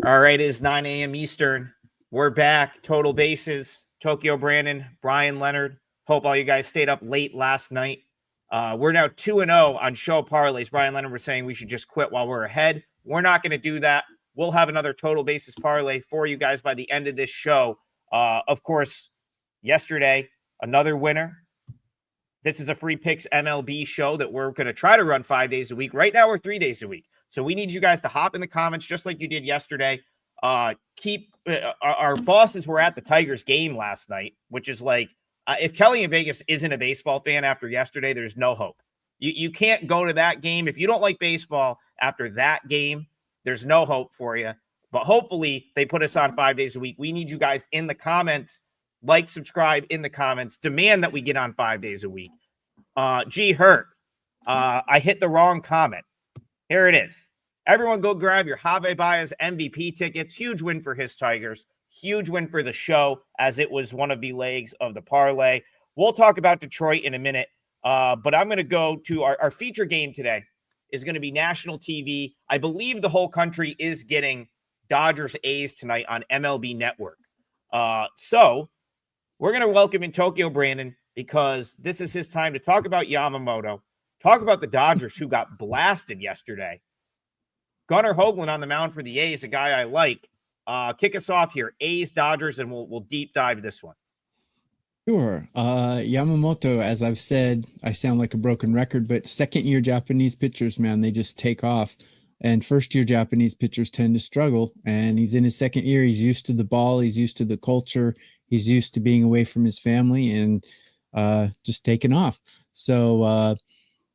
All right, it is 9 a.m. Eastern. We're back. Total bases. Tokyo Brandon, Bryan Leonard. Hope all you guys stayed up late last night. We're now 2-0 on show parlays. Bryan Leonard was saying we should just quit while we're ahead. We're not going to do that. We'll have another total basis parlay for you guys by the end of this show. Of course, yesterday, another winner. This is a free picks MLB show that we're going to try to run 5 days a week. Right now, we're 3 days a week. So we need you guys to hop in the comments just like you did yesterday. Our bosses were at the Tigers game last night, which is like, if Kelly in Vegas isn't a baseball fan after yesterday, there's no hope. You can't go to that game. If you don't like baseball after that game, there's no hope for you. But hopefully they put us on 5 days a week. We need you guys in the comments. Like, subscribe in the comments. Demand that we get on 5 days a week. G. Hurt. I hit the wrong comment. Here it is. Everyone go grab your Javi Baez MVP tickets. Huge win for his Tigers. Huge win for the show as it was one of the legs of the parlay. We'll talk about Detroit in a minute, but I'm going to go to our feature game today is going to be national TV. I believe the whole country is getting Dodgers A's tonight on MLB Network. So we're going to welcome in Tokyo Brandon because this is his time to talk about Yamamoto, talk about the Dodgers who got blasted yesterday. Gunnar Hoagland on the mound for the A's, a guy I like. Kick us off here. A's, Dodgers, and we'll deep dive this one. Sure. Yamamoto, as I've said, I sound like a broken record, but second-year Japanese pitchers, man, they just take off. And first-year Japanese pitchers tend to struggle. And he's in his second year. He's used to the ball. He's used to the culture. He's used to being away from his family and just taking off. So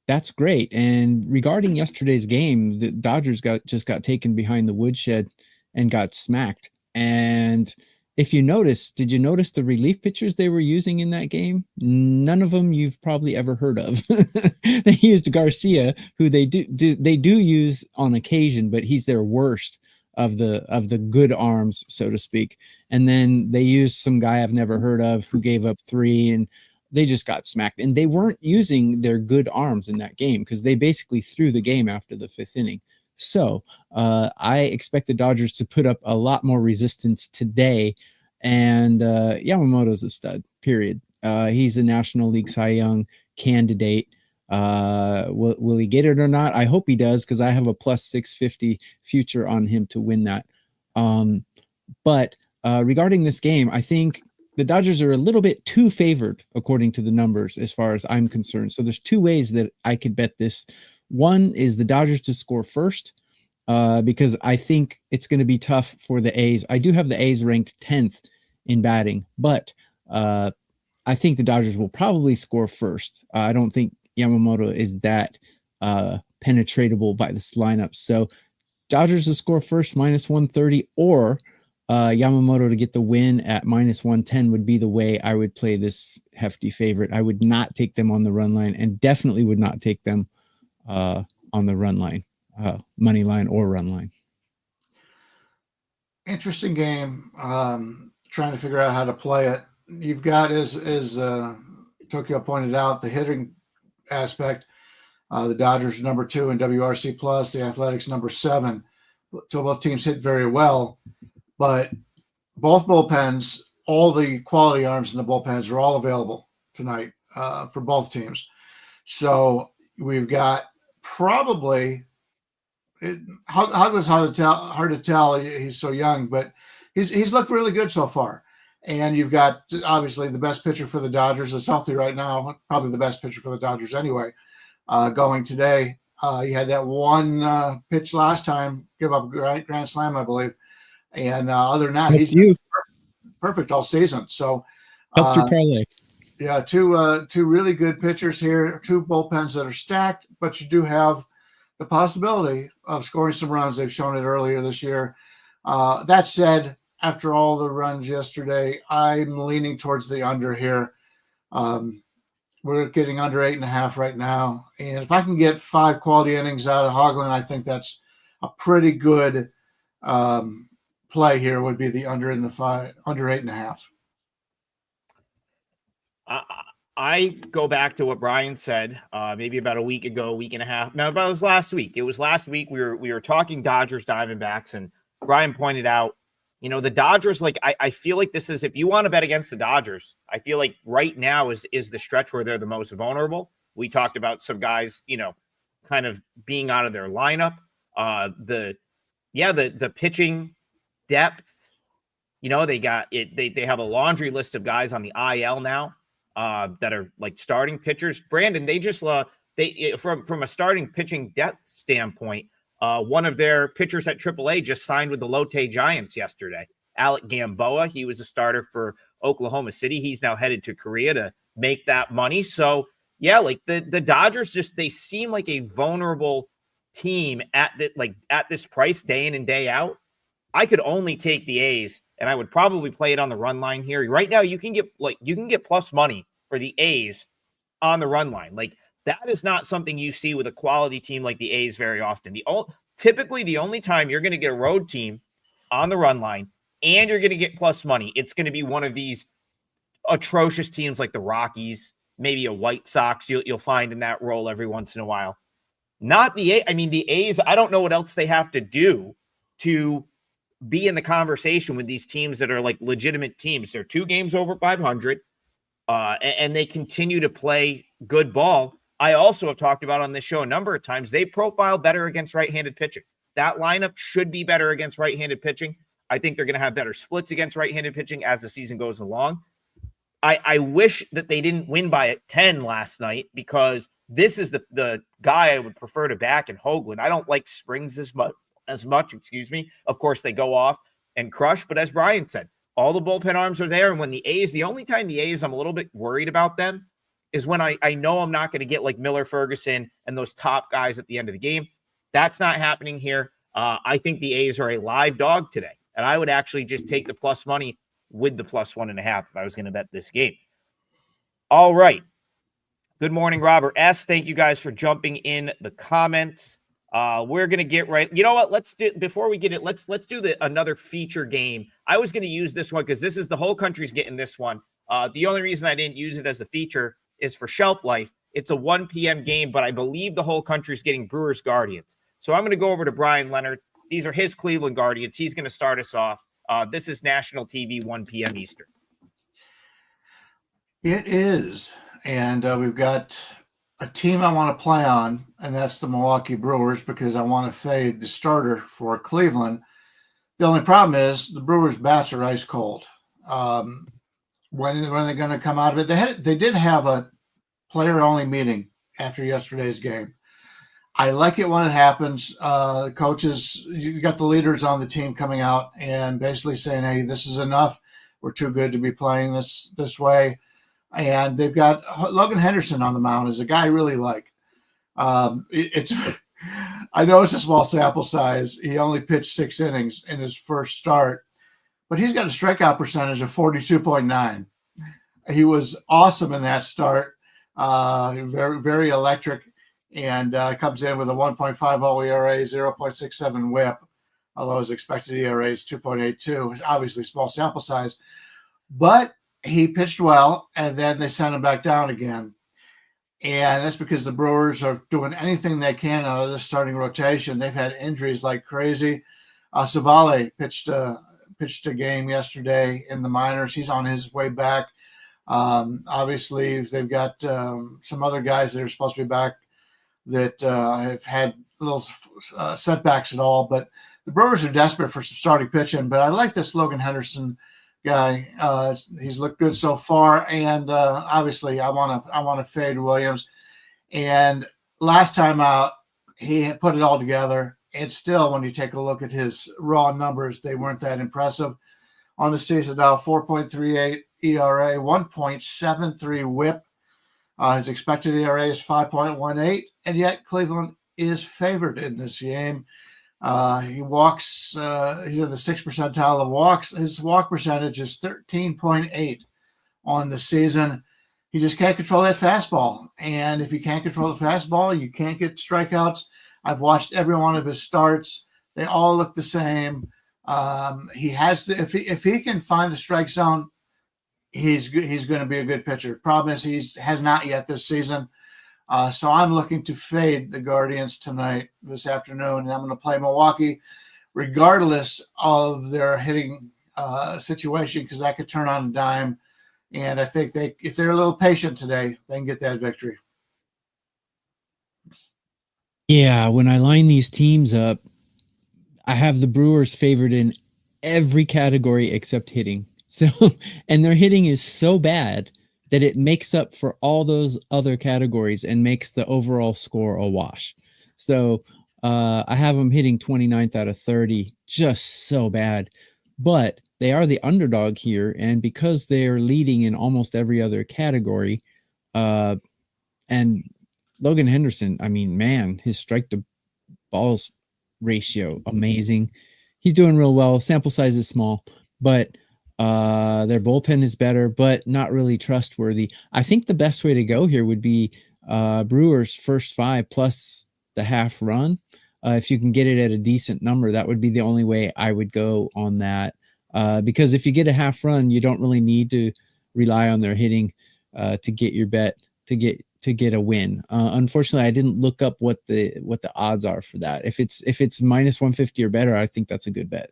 that's great. And regarding yesterday's game, the Dodgers just got taken behind the woodshed and got smacked. And if you notice, did you notice the relief pitchers they were using in that game? None of them you've probably ever heard of. They used Garcia, who they do use on occasion, but he's their worst of the good arms, so to speak. And then they used some guy I've never heard of who gave up 3, and they just got smacked. And they weren't using their good arms in that game because they basically threw the game after the 5th inning. So I expect the Dodgers to put up a lot more resistance today. And Yamamoto's a stud, period. He's a National League Cy Young candidate. Will he get it or not? I hope he does because I have a plus 650 future on him to win that. But regarding this game, I think the Dodgers are a little bit too favored according to the numbers as far as I'm concerned. So there's 2 ways that I could bet this. One is the Dodgers to score first because I think it's going to be tough for the A's. I do have the A's ranked 10th in batting, but I think the Dodgers will probably score first. I don't think Yamamoto is that penetratable by this lineup. So Dodgers to score first, minus 130, or Yamamoto to get the win at minus 110 would be the way I would play this hefty favorite. I would not take them on the run line and definitely would not take them on the run line, money line or run line. Interesting game. Trying to figure out how to play it. You've got, as Tokyo pointed out, the hitting aspect. The Dodgers number 2 in WRC plus, the Athletics number 7. So both teams hit very well, but both bullpens, all the quality arms in the bullpens are all available tonight for both teams. So we've got probably Hugland's hard to tell. He's so young, but he's looked really good so far. And you've got obviously the best pitcher for the Dodgers is healthy right now, probably the best pitcher for the Dodgers anyway. Going today, he had that one pitch last time, give up a grand slam, I believe. And other than that, he's perfect all season. So helped your parlay. Yeah, two really good pitchers here, 2 bullpens that are stacked, but you do have the possibility of scoring some runs. They've shown it earlier this year. That said, after all the runs yesterday, I'm leaning towards the under here. We're getting under 8.5 right now. And if I can get 5 quality innings out of Hoagland, I think that's a pretty good play here would be the under 8.5. I go back to what Bryan said maybe about a week ago, week and a half. No, but it was last week. It was last week we were talking Dodgers Diamondbacks, and Bryan pointed out, the Dodgers, like, I feel like this is, if you want to bet against the Dodgers, I feel like right now is the stretch where they're the most vulnerable. We talked about some guys, kind of being out of their lineup. The pitching depth, they got it. They have a laundry list of guys on the IL now that are like starting pitchers. Brandon, they just from a starting pitching depth standpoint, one of their pitchers at AAA just signed with the Lotte Giants yesterday. Alec Gamboa, he was a starter for Oklahoma City. He's now headed to Korea to make that money. So yeah, like the Dodgers they seem like a vulnerable team at this price day in and day out. I could only take the A's, and I would probably play it on the run line here. Right now, you can get plus money for the A's on the run line. Like, that is not something you see with a quality team like the A's very often. Typically, the only time you're going to get a road team on the run line and you're going to get plus money, it's going to be one of these atrocious teams like the Rockies, maybe a White Sox. You'll find in that role every once in a while. Not the A's. I mean, the A's, I don't know what else they have to do to be in the conversation with these teams that are like legitimate teams. They're 2 games over 500, and they continue to play good ball. I also have talked about on this show a number of times, they profile better against right-handed pitching. That lineup should be better against right-handed pitching. I think they're going to have better splits against right-handed pitching as the season goes along. I wish that they didn't win by 10 last night, because this is the guy I would prefer to back in Hoagland. I don't like Springs as much. Of course, they go off and crush. But as Bryan said, all the bullpen arms are there. And when the only time the A's I'm a little bit worried about them is when I know I'm not going to get like Miller, Ferguson, and those top guys at the end of the game. That's not happening here. I think the A's are a live dog today. And I would actually just take the plus money with the plus 1.5 if I was going to bet this game. All right. Good morning, Robert S. Thank you guys for jumping in the comments. We're going to get right. You know what? Let's do, before we get it, let's do another feature game. I was going to use this one because this is the whole country's getting this one. The only reason I didn't use it as a feature is for shelf life. It's a 1 p.m. game, but I believe the whole country's getting Brewers Guardians. So I'm going to go over to Bryan Leonard. These are his Cleveland Guardians. He's going to start us off. This is national TV, 1 p.m. Eastern. It is. And we've got a team I want to play on, and that's the Milwaukee Brewers, because I want to fade the starter for Cleveland. The only problem is the Brewers' bats are ice cold. When are they going to come out of it? They did have a player-only meeting after yesterday's game. I like it when it happens. Coaches, you got the leaders on the team coming out and basically saying, hey, this is enough. We're too good to be playing this way. And they've got Logan Henderson on the mound, is a guy I really like. I know it's a small sample size. He only pitched 6 innings in his first start, but he's got a strikeout percentage of 42.9. He was awesome in that start. Very, very electric, and comes in with a 1.50 ERA, 0.67 WHIP, although his expected ERA is 2.82. Obviously, small sample size, but he pitched well, and then they sent him back down again. And that's because the Brewers are doing anything they can out of this starting rotation. They've had injuries like crazy. Savale pitched a game yesterday in the minors. He's on his way back. Obviously, they've got some other guys that are supposed to be back that have had little setbacks at all. But the Brewers are desperate for some starting pitching. But I like this Logan Henderson guy. He's looked good so far, and obviously I want to fade Williams. And last time out, he put it all together. And still, when you take a look at his raw numbers, they weren't that impressive on the season. Now 4.38 ERA, 1.73 WHIP. His expected ERA is 5.18, and yet Cleveland is favored in this game. He walks, he's in the 6th percentile of walks. His walk percentage is 13.8 on the season. He just can't control that fastball. And if you can't control the fastball, you can't get strikeouts. I've watched every one of his starts. They all look the same. He has if he can find the strike zone, he's going to be a good pitcher. Problem is he has not yet this season. So I'm looking to fade the Guardians this afternoon, and I'm going to play Milwaukee. regardless of their hitting situation, because that could turn on a dime. And I think if they're a little patient today, they can get that victory. Yeah, when I line these teams up, I have the Brewers favored in every category except hitting. So, and their hitting is so bad that it makes up for all those other categories and makes the overall score a wash. So, I have them hitting 29th out of 30, just so bad. But they are the underdog here, and because they're leading in almost every other category, and Logan Henderson, I mean, man, his strike to balls ratio, amazing. He's doing real well. Sample size is small, but their bullpen is better, but not really trustworthy. I think the best way to go here would be Brewers first 5 plus the half run. If you can get it at a decent number, that would be the only way I would go on that. Because if you get a half run, you don't really need to rely on their hitting to get your bet to get a win. Unfortunately, I didn't look up what the odds are for that. If it's minus 150 or better, I think that's a good bet.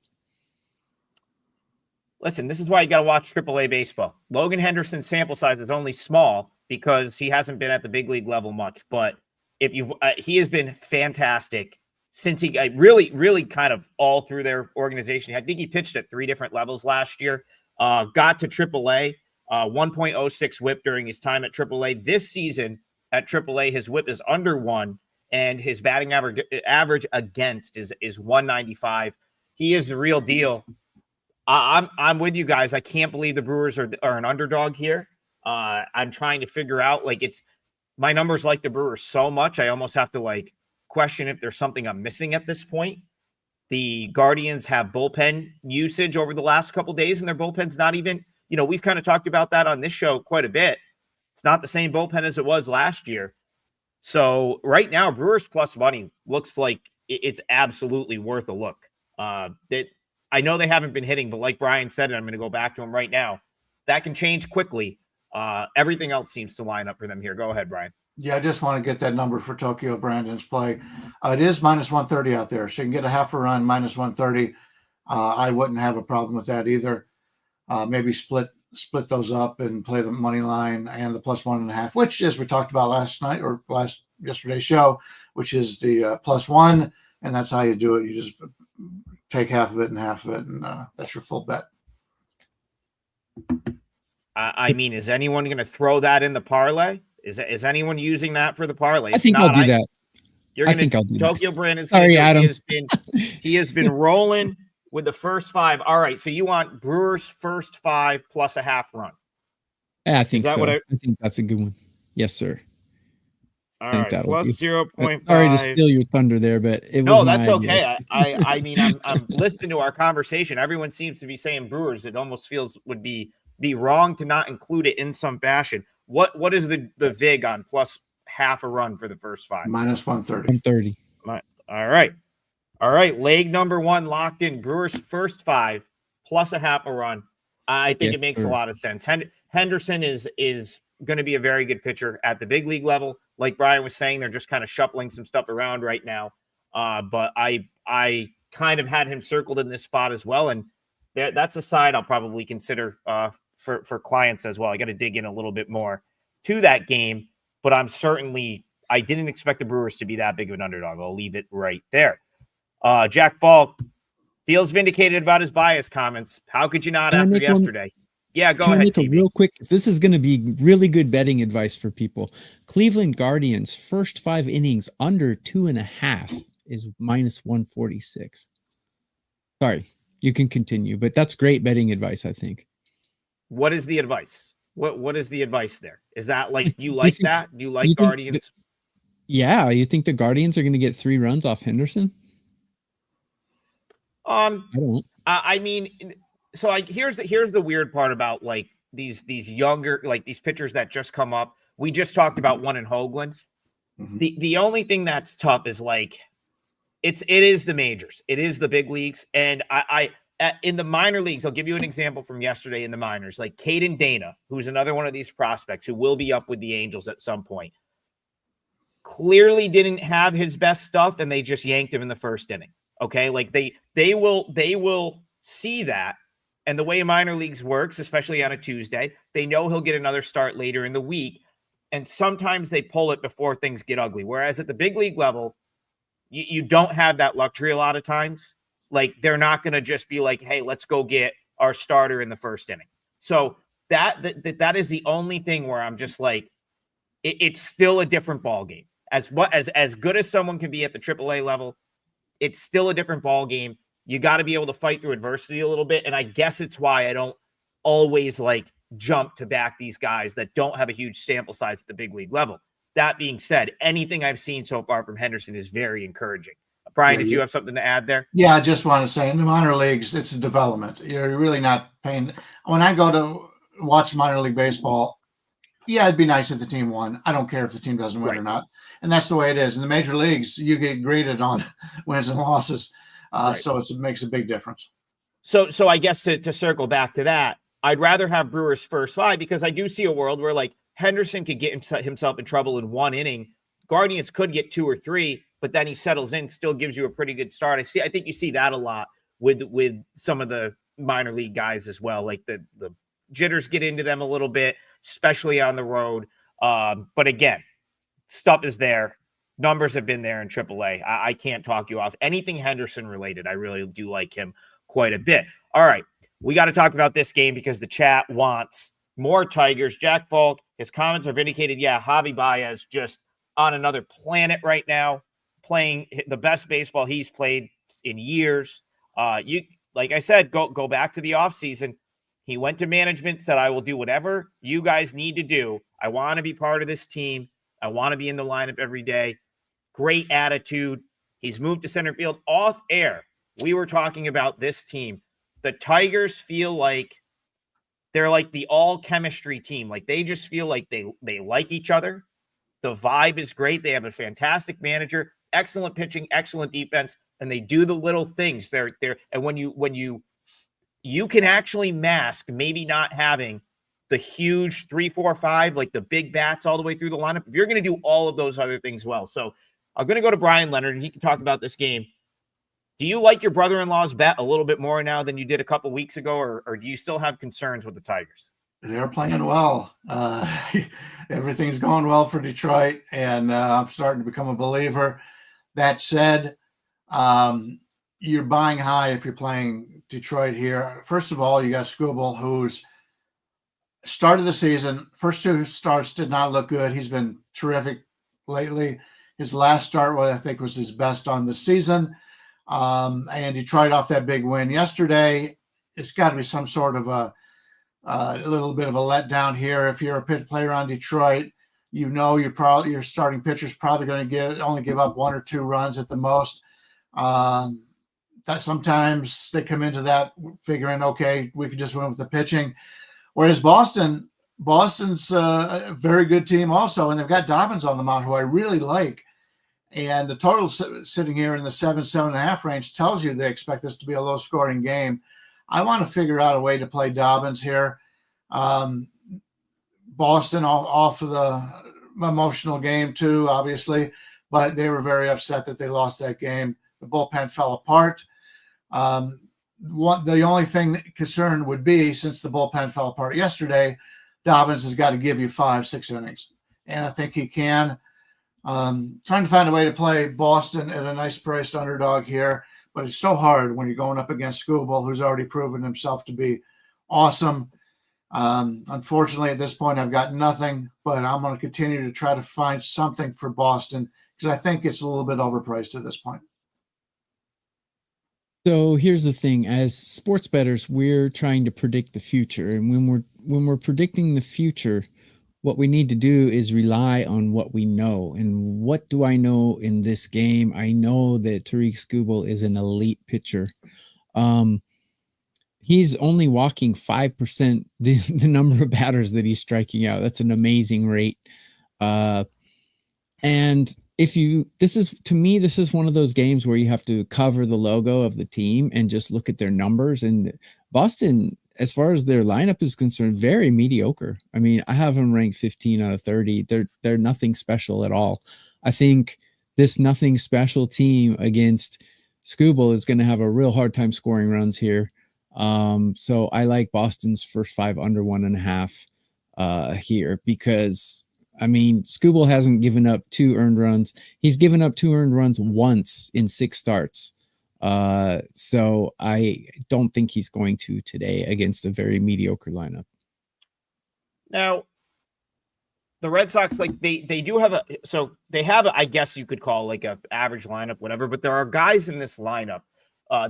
Listen, this is why you got to watch AAA baseball. Logan Henderson's sample size is only small because he hasn't been at the big league level much. But if you've he has been fantastic since he really kind of all through their organization. I think he pitched at 3 different levels last year. Got to AAA, 1.06 WHIP during his time at AAA. This season at AAA, his WHIP is under 1, and his batting average against is 195. He is the real deal. I'm with you guys. I can't believe the Brewers are an underdog here. I'm trying to figure out, like, it's my numbers like the Brewers so much, I almost have to like question if there's something I'm missing at this point. The Guardians have bullpen usage over the last couple of days, and their bullpen's not even, we've kind of talked about that on this show quite a bit. It's not the same bullpen as it was last year. So right now, Brewers plus money looks like it's absolutely worth a look. I know they haven't been hitting, but like Bryan said, and I'm going to go back to him right now, that can change quickly. Everything else seems to line up for them here. Go ahead, Bryan. Yeah, I just want to get that number for Tokyo Brandon's play. It is minus 130 out there, so you can get a half a run minus 130. I wouldn't have a problem with that either. Maybe split those up and play the money line and the plus 1.5, which, as we talked about last night or yesterday's show, which is the plus 1, and that's how you do it. You just take half of it, and that's your full bet. I mean, is anyone going to throw that in the parlay? Is anyone using that for the parlay? I think I'll do that. You're going to do Tokyo Brandon's. Sorry, Adam. He has been rolling with the first 5. All right, so you want Brewers first 5 plus a half run? Yeah, I think so. I think that's a good one. Yes, sir. All right, plus 0.5. Sorry to steal your thunder there, but that's okay. I mean, I'm listening to our conversation. Everyone seems to be saying Brewers. It almost feels would be wrong to not include it in some fashion. What is the vig on plus half a run for the first 5? Minus 130. 130. All right. Leg number 1 locked in. Brewers first 5 plus a half a run. I think it makes a lot of sense. Henderson is going to be a very good pitcher at the big league level. Like Bryan was saying, they're just kind of shuffling some stuff around right now. But I kind of had him circled in this spot as well. And that's a side I'll probably consider for clients as well. I got to dig in a little bit more to that game, but I didn't expect the Brewers to be that big of an underdog. I'll leave it right there. Jack Falk feels vindicated about his bias comments. How could you not after yesterday? Yeah, go ahead. Real quick. This is going to be really good betting advice for people. Cleveland Guardians first 5 innings under 2.5 is minus 146. Sorry, you can continue, but that's great betting advice, I think. What is the advice? What is the advice there? Is that like you like that? Do you like Guardians? Yeah, you think the Guardians are going to get 3 runs off Henderson? I don't. I mean, so here's the weird part about like these younger, like these pitchers that just come up. We just talked about one in Hoagland. Mm-hmm. The only thing that's tough is like it is the majors, it is the big leagues, and I in the minor leagues, I'll give you an example from yesterday in the minors, like Caden Dana, who's another one of these prospects who will be up with the Angels at some point. Clearly didn't have his best stuff, and they just yanked him in the first inning. Okay, like they will see that. And the way minor leagues works, especially on a Tuesday, they know he'll get another start later in the week. And sometimes they pull it before things get ugly. Whereas at the big league level, you don't have that luxury a lot of times. Like they're not going to just be like, hey, let's go get our starter in the first inning. So that is the only thing where I'm just like, it's still a different ball game. As good as someone can be at the AAA level, it's still a different ball game. You got to be able to fight through adversity a little bit. And I guess it's why I don't always like jump to back these guys that don't have a huge sample size at the big league level. That being said, anything I've seen so far from Henderson is very encouraging. Brian, did you have something to add there? Yeah, I just want to say in the minor leagues, it's a development. You're really not paying. When I go to watch minor league baseball, yeah, it'd be nice if the team won. I don't care if the team doesn't win or not. And that's the way it is. In the major leagues, you get graded on wins and losses. So it makes a big difference. So I guess to circle back to that, I'd rather have Brewers first 5 because I do see a world where like Henderson could get himself in trouble in 1 inning. Guardians could get 2 or 3, but then he settles in, still gives you a pretty good start. I think you see that a lot with some of the minor league guys as well. Like the jitters get into them a little bit, especially on the road. But again, stuff is there. Numbers have been there in AAA. I can't talk you off anything Henderson related. I really do like him quite a bit. All right. We got to talk about this game because the chat wants more Tigers. Jack Falk, his comments are vindicated. Yeah, Javi Baez just on another planet right now, playing the best baseball he's played in years. Like I said, go back to the offseason. He went to management, said, I will do whatever you guys need to do. I want to be part of this team. I want to be in the lineup every day. Great attitude. He's moved to center field. Off air, we were talking about this team. The Tigers feel like they're like the all chemistry team. Like they just feel like they like each other. The vibe is great. They have a fantastic manager, excellent pitching, excellent defense, and they do the little things. They're and when you can actually mask maybe not having the huge 3, 4, 5, like the big bats all the way through the lineup, if you're going to do all of those other things well. So I'm going to go to Brian Leonard, and he can talk about this game. Do you like your brother-in-law's bet a little bit more now than you did a couple weeks ago, or do you still have concerns with the Tigers? They're playing well. Everything's going well for Detroit, and I'm starting to become a believer. That said, you're buying high if you're playing Detroit here. First of all, you got Skubal, who's started the season. First 2 starts did not look good. He's been terrific lately. His last start, I think, was his best on the season. And Detroit off that big win yesterday. It's got to be some sort of a little bit of a letdown here. If you're a pitch player on Detroit, you know your starting pitcher's probably going to only give up 1 or 2 runs at the most. That sometimes they come into that figuring, okay, we could just win with the pitching. Whereas Boston's a very good team also, and they've got Dobbins on the mound, who I really like. And the total sitting here in the 7.5 range tells you they expect this to be a low-scoring game. I want to figure out a way to play Dobbins here. Boston off of the emotional game too, obviously, but they were very upset that they lost that game. The bullpen fell apart. The only thing concern would be, since the bullpen fell apart yesterday, Dobbins has got to give you 5-6 innings, and I think he can. Trying to find a way to play Boston at a nice priced underdog here, but it's so hard when you're going up against Skubal, who's already proven himself to be awesome. Unfortunately, at this point, I've got nothing, but I'm going to continue to try to find something for Boston because I think it's a little bit overpriced at this point. So here's the thing: as sports bettors, we're trying to predict the future, and when we're predicting the future, what we need to do is rely on what we know. And what do I know in this game? I know that Tariq Skubal is an elite pitcher. He's only walking 5% the number of batters that he's striking out. That's an amazing rate. And this is one of those games where you have to cover the logo of the team and just look at their numbers. And Boston, as far as their lineup is concerned, very mediocre. I mean, I have them ranked 15 out of 30. They're nothing special at all. I think this nothing special team against Skubal is going to have a real hard time scoring runs here. So I like Boston's first 5 under 1.5 here because, I mean, Skubal hasn't given up 2 earned runs. He's given up 2 earned runs once in 6 starts. So I don't think he's going to today against a very mediocre lineup. Now, the Red Sox, like they do have I guess you could call like a average lineup, whatever, but there are guys in this lineup.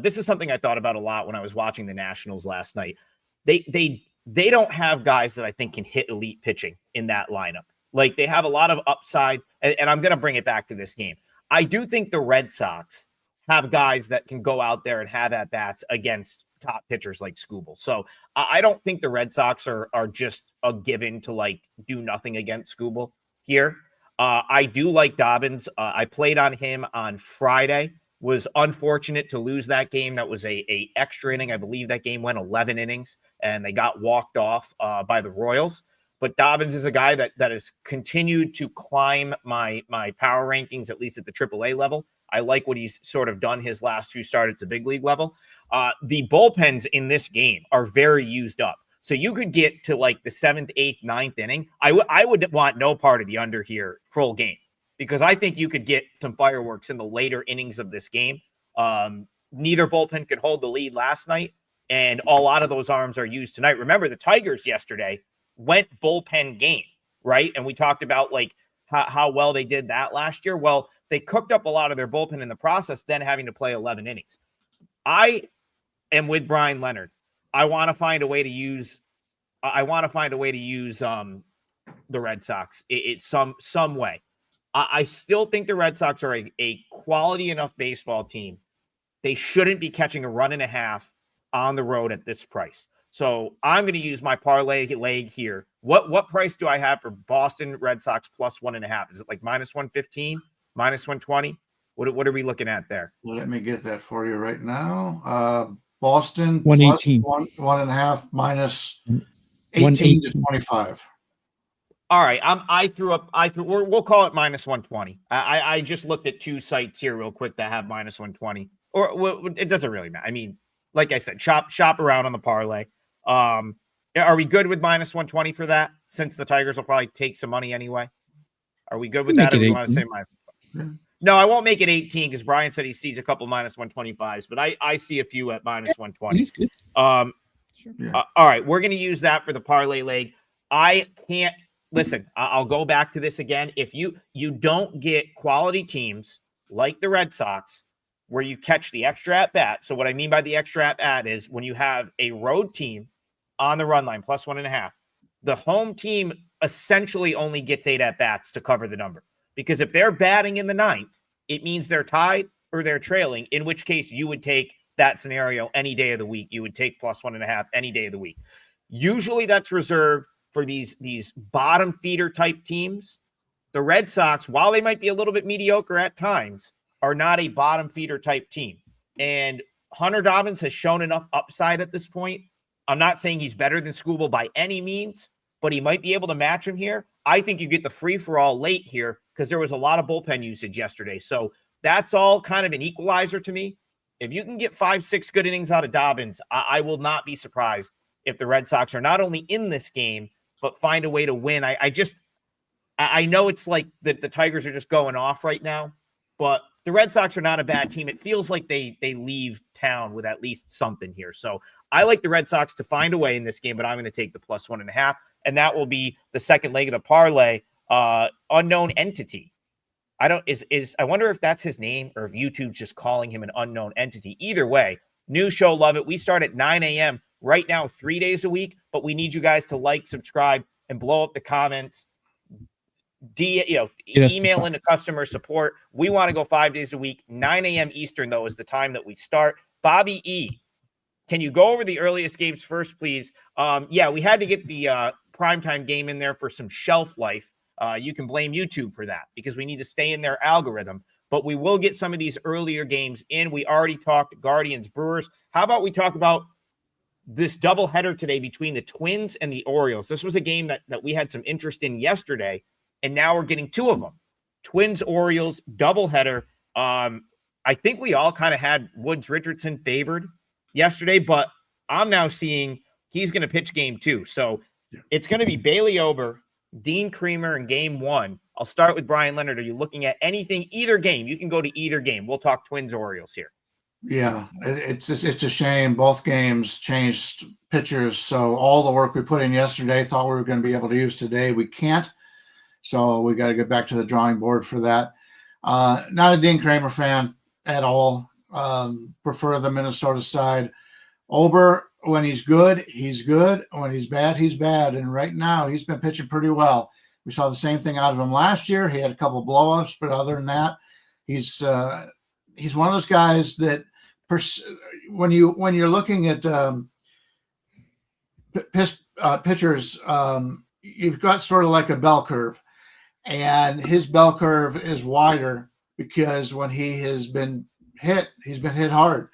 This is something I thought about a lot when I was watching the Nationals last night. They don't have guys that I think can hit elite pitching in that lineup. Like they have a lot of upside, and I'm going to bring it back to this game. I do think the Red Sox have guys that can go out there and have at bats against top pitchers like Skubal. So I don't think the Red Sox are just a given to like do nothing against Skubal here. I do like Dobbins. I played on him on Friday. Was unfortunate to lose that game. That was a extra inning. I believe that game went 11 innings, and they got walked off by the Royals. But Dobbins is a guy that has continued to climb my power rankings, at least at the AAA level. I like what he's sort of done his last few starts at the big league level. The bullpens in this game are very used up. So you could get to like the 7th, 8th, 9th inning. I would want no part of the under here full game because I think you could get some fireworks in the later innings of this game. Neither bullpen could hold the lead last night, and a lot of those arms are used tonight. Remember, the Tigers yesterday went bullpen game, right? And we talked about like how well they did that last year. Well, they cooked up a lot of their bullpen in the process, then having to play 11 innings. I am with Bryan Leonard. I want to find a way to use the Red Sox. It's some way. I still think the Red Sox are a quality enough baseball team. They shouldn't be catching a 1.5 on the road at this price. So I'm going to use my parlay leg here. What price do I have for Boston Red Sox plus 1.5? Is it like minus 115, minus 120? What are we looking at there? Let me get that for you right now. Boston 118, plus 1.5 minus 18 to 25. All right, we'll call it minus 120. I just looked at 2 sites here real quick that have minus 120, or it doesn't really matter. I mean, like I said, shop around on the parlay. Are we good with minus 120 for that? Since the Tigers will probably take some money anyway. Are we good with that? Or do you want to say minus 120? No, I won't make it 18 because Brian said he sees a couple minus 125s, but I see a few at minus 120. He's good. Sure. All right, we're going to use that for the parlay leg. I can't listen. I'll go back to this again. If you don't get quality teams like the Red Sox where you catch the extra at bat. So what I mean by the extra at bat is when you have a road team on the run line plus 1.5, the home team essentially only gets 8 at bats to cover the number. Because if they're batting in the 9th, it means they're tied or they're trailing, in which case you would take that scenario any day of the week. You would take plus 1.5 any day of the week. Usually that's reserved for these bottom feeder type teams. The Red Sox, while they might be a little bit mediocre at times, are not a bottom feeder type team. And Hunter Dobbins has shown enough upside at this point. I'm not saying he's better than Skubal by any means, but he might be able to match him here. I think you get the free-for-all late here because there was a lot of bullpen usage yesterday. So that's all kind of an equalizer to me. If you can get 5-6 good innings out of Dobbins, I will not be surprised if the Red Sox are not only in this game, but find a way to win. I know it's like the Tigers are just going off right now, but the Red Sox are not a bad team. It feels like they leave town with at least something here. So I like the Red Sox to find a way in this game, but I'm going to take the plus 1.5, and that will be the second leg of the parlay. Unknown entity. I wonder if that's his name or if YouTube's just calling him an unknown entity. Either way, new show, love it. We start at 9 a.m. right now, 3 days a week, but we need you guys to like, subscribe, and blow up the comments. Email into customer support. We want to go 5 days a week. 9 a.m. Eastern, though, is the time that we start. Bobby E., can you go over the earliest games first, please? Yeah, we had to get the primetime game in there for some shelf life. You can blame YouTube for that because we need to stay in their algorithm. But we will get some of these earlier games in. We already talked Guardians, Brewers. How about we talk about this doubleheader today between the Twins and the Orioles? This was a game that we had some interest in yesterday, and now we're getting 2 of them. Twins, Orioles, doubleheader. I think we all kind of had Woods Richardson favored yesterday, but I'm now seeing he's going to pitch game 2. So it's going to be Bailey Ober, Dean Creamer in game 1. I'll start with Bryan Leonard. Are you looking at anything, either game? You can go to either game. We'll talk Twins Orioles here. Yeah, it's a shame. Both games changed pitchers. So all the work we put in yesterday, thought we were going to be able to use today, we can't. So we got to get back to the drawing board for that. Not a Dean Creamer fan at all. Prefer the Minnesota side. Ober, when he's good, he's good. When he's bad, he's bad. And right now, he's been pitching pretty well. We saw the same thing out of him last year. He had a couple of blow-ups, but other than that, he's one of those guys that when you're looking at pitchers, you've got sort of like a bell curve, and his bell curve is wider because when he has been hit, he's been hit hard.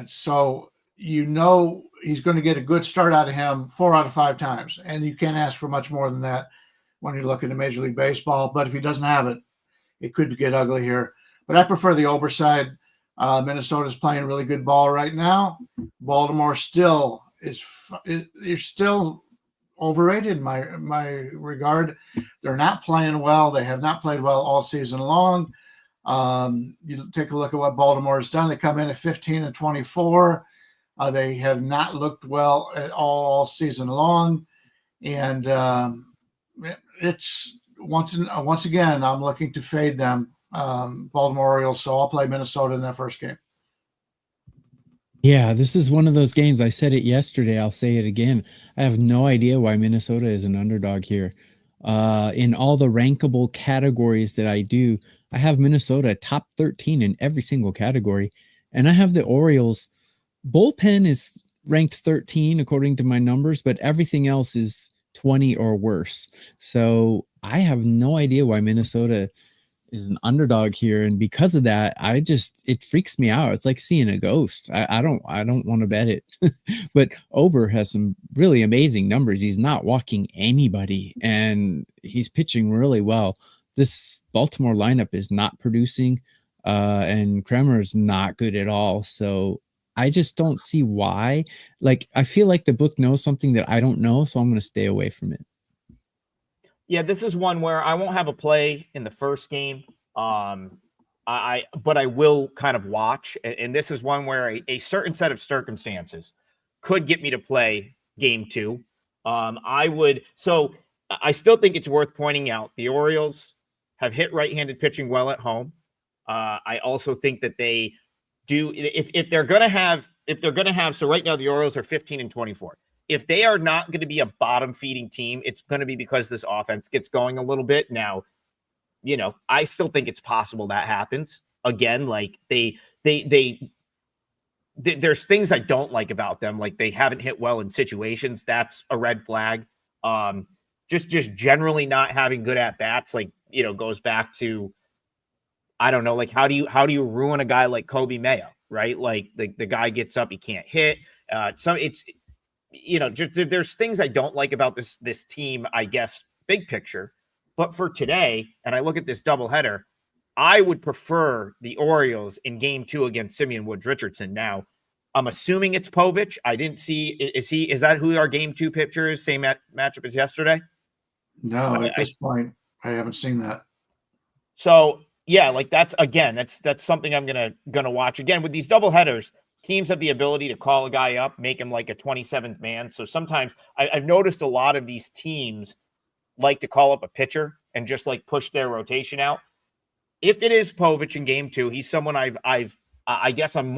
So you know he's going to get a good start out of him 4 out of 5 times, and you can't ask for much more than that when you're looking at Major League Baseball. But if he doesn't have it, it could get ugly here. But I prefer the Ober side. Minnesota's playing really good ball right now. Baltimore still you're still overrated in my regard. They're not playing well. They have not played well all season long. You take a look at what Baltimore has done. They come in at 15-24. They have not looked well at all season long, and it's once again I'm looking to fade them, Baltimore Orioles. So I'll play Minnesota in that first game. Yeah, this is one of those games. I said it yesterday. I'll say it again. I have no idea why Minnesota is an underdog here. In all the rankable categories that I do, I have Minnesota top 13 in every single category. And I have the Orioles. Bullpen is ranked 13 according to my numbers, but everything else is 20 or worse. So I have no idea why Minnesota is an underdog here. And because of that, it freaks me out. It's like seeing a ghost. I don't want to bet it. But Ober has some really amazing numbers. He's not walking anybody, and he's pitching really well. This Baltimore lineup is not producing, and Kremer is not good at all. So I just don't see why. Like, I feel like the book knows something that I don't know, so I'm going to stay away from it. Yeah, this is one where I won't have a play in the first game. But I will kind of watch. And this is one where a certain set of circumstances could get me to play game 2. So I still think it's worth pointing out the Orioles have hit right-handed pitching well at home. I also think that they do, if they're going to have, so right now the Orioles are 15-24. If they are not going to be a bottom feeding team, it's going to be because this offense gets going a little bit. Now, I still think it's possible that happens again. Like there's things I don't like about them. Like they haven't hit well in situations. That's a red flag. Just generally not having good at bats, like, goes back to, I don't know, like how do you ruin a guy like Kobe Mayo, right? Like the guy gets up, he can't hit. There's things I don't like about this team, I guess, big picture. But for today, and I look at this doubleheader, I would prefer the Orioles in game 2 against Simeon Woods Richardson. Now, I'm assuming it's Povich. I didn't see, is that who our game 2 pitcher is? Same matchup as yesterday? No, at this point, I haven't seen that. So yeah, like that's something I'm gonna watch again with these doubleheaders. Teams have the ability to call a guy up, make him like a 27th man. So sometimes I've noticed a lot of these teams like to call up a pitcher and just like push their rotation out. If it is Povich in game 2, he's someone I guess I'm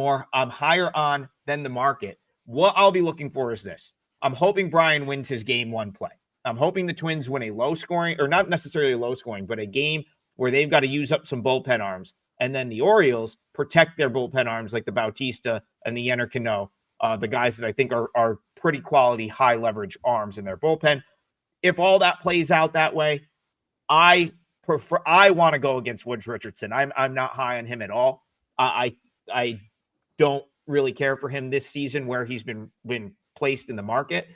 higher on than the market. What I'll be looking for is this. I'm hoping Bryan wins his game 1 play. I'm hoping the Twins win a low scoring, or not necessarily low scoring, but a game where they've got to use up some bullpen arms. And then the Orioles protect their bullpen arms like the Bautista and the Yenner Cano, the guys that I think are pretty quality, high leverage arms in their bullpen. If all that plays out that way, I want to go against Woods Richardson. I'm not high on him at all. I don't really care for him this season where he's been placed in the market.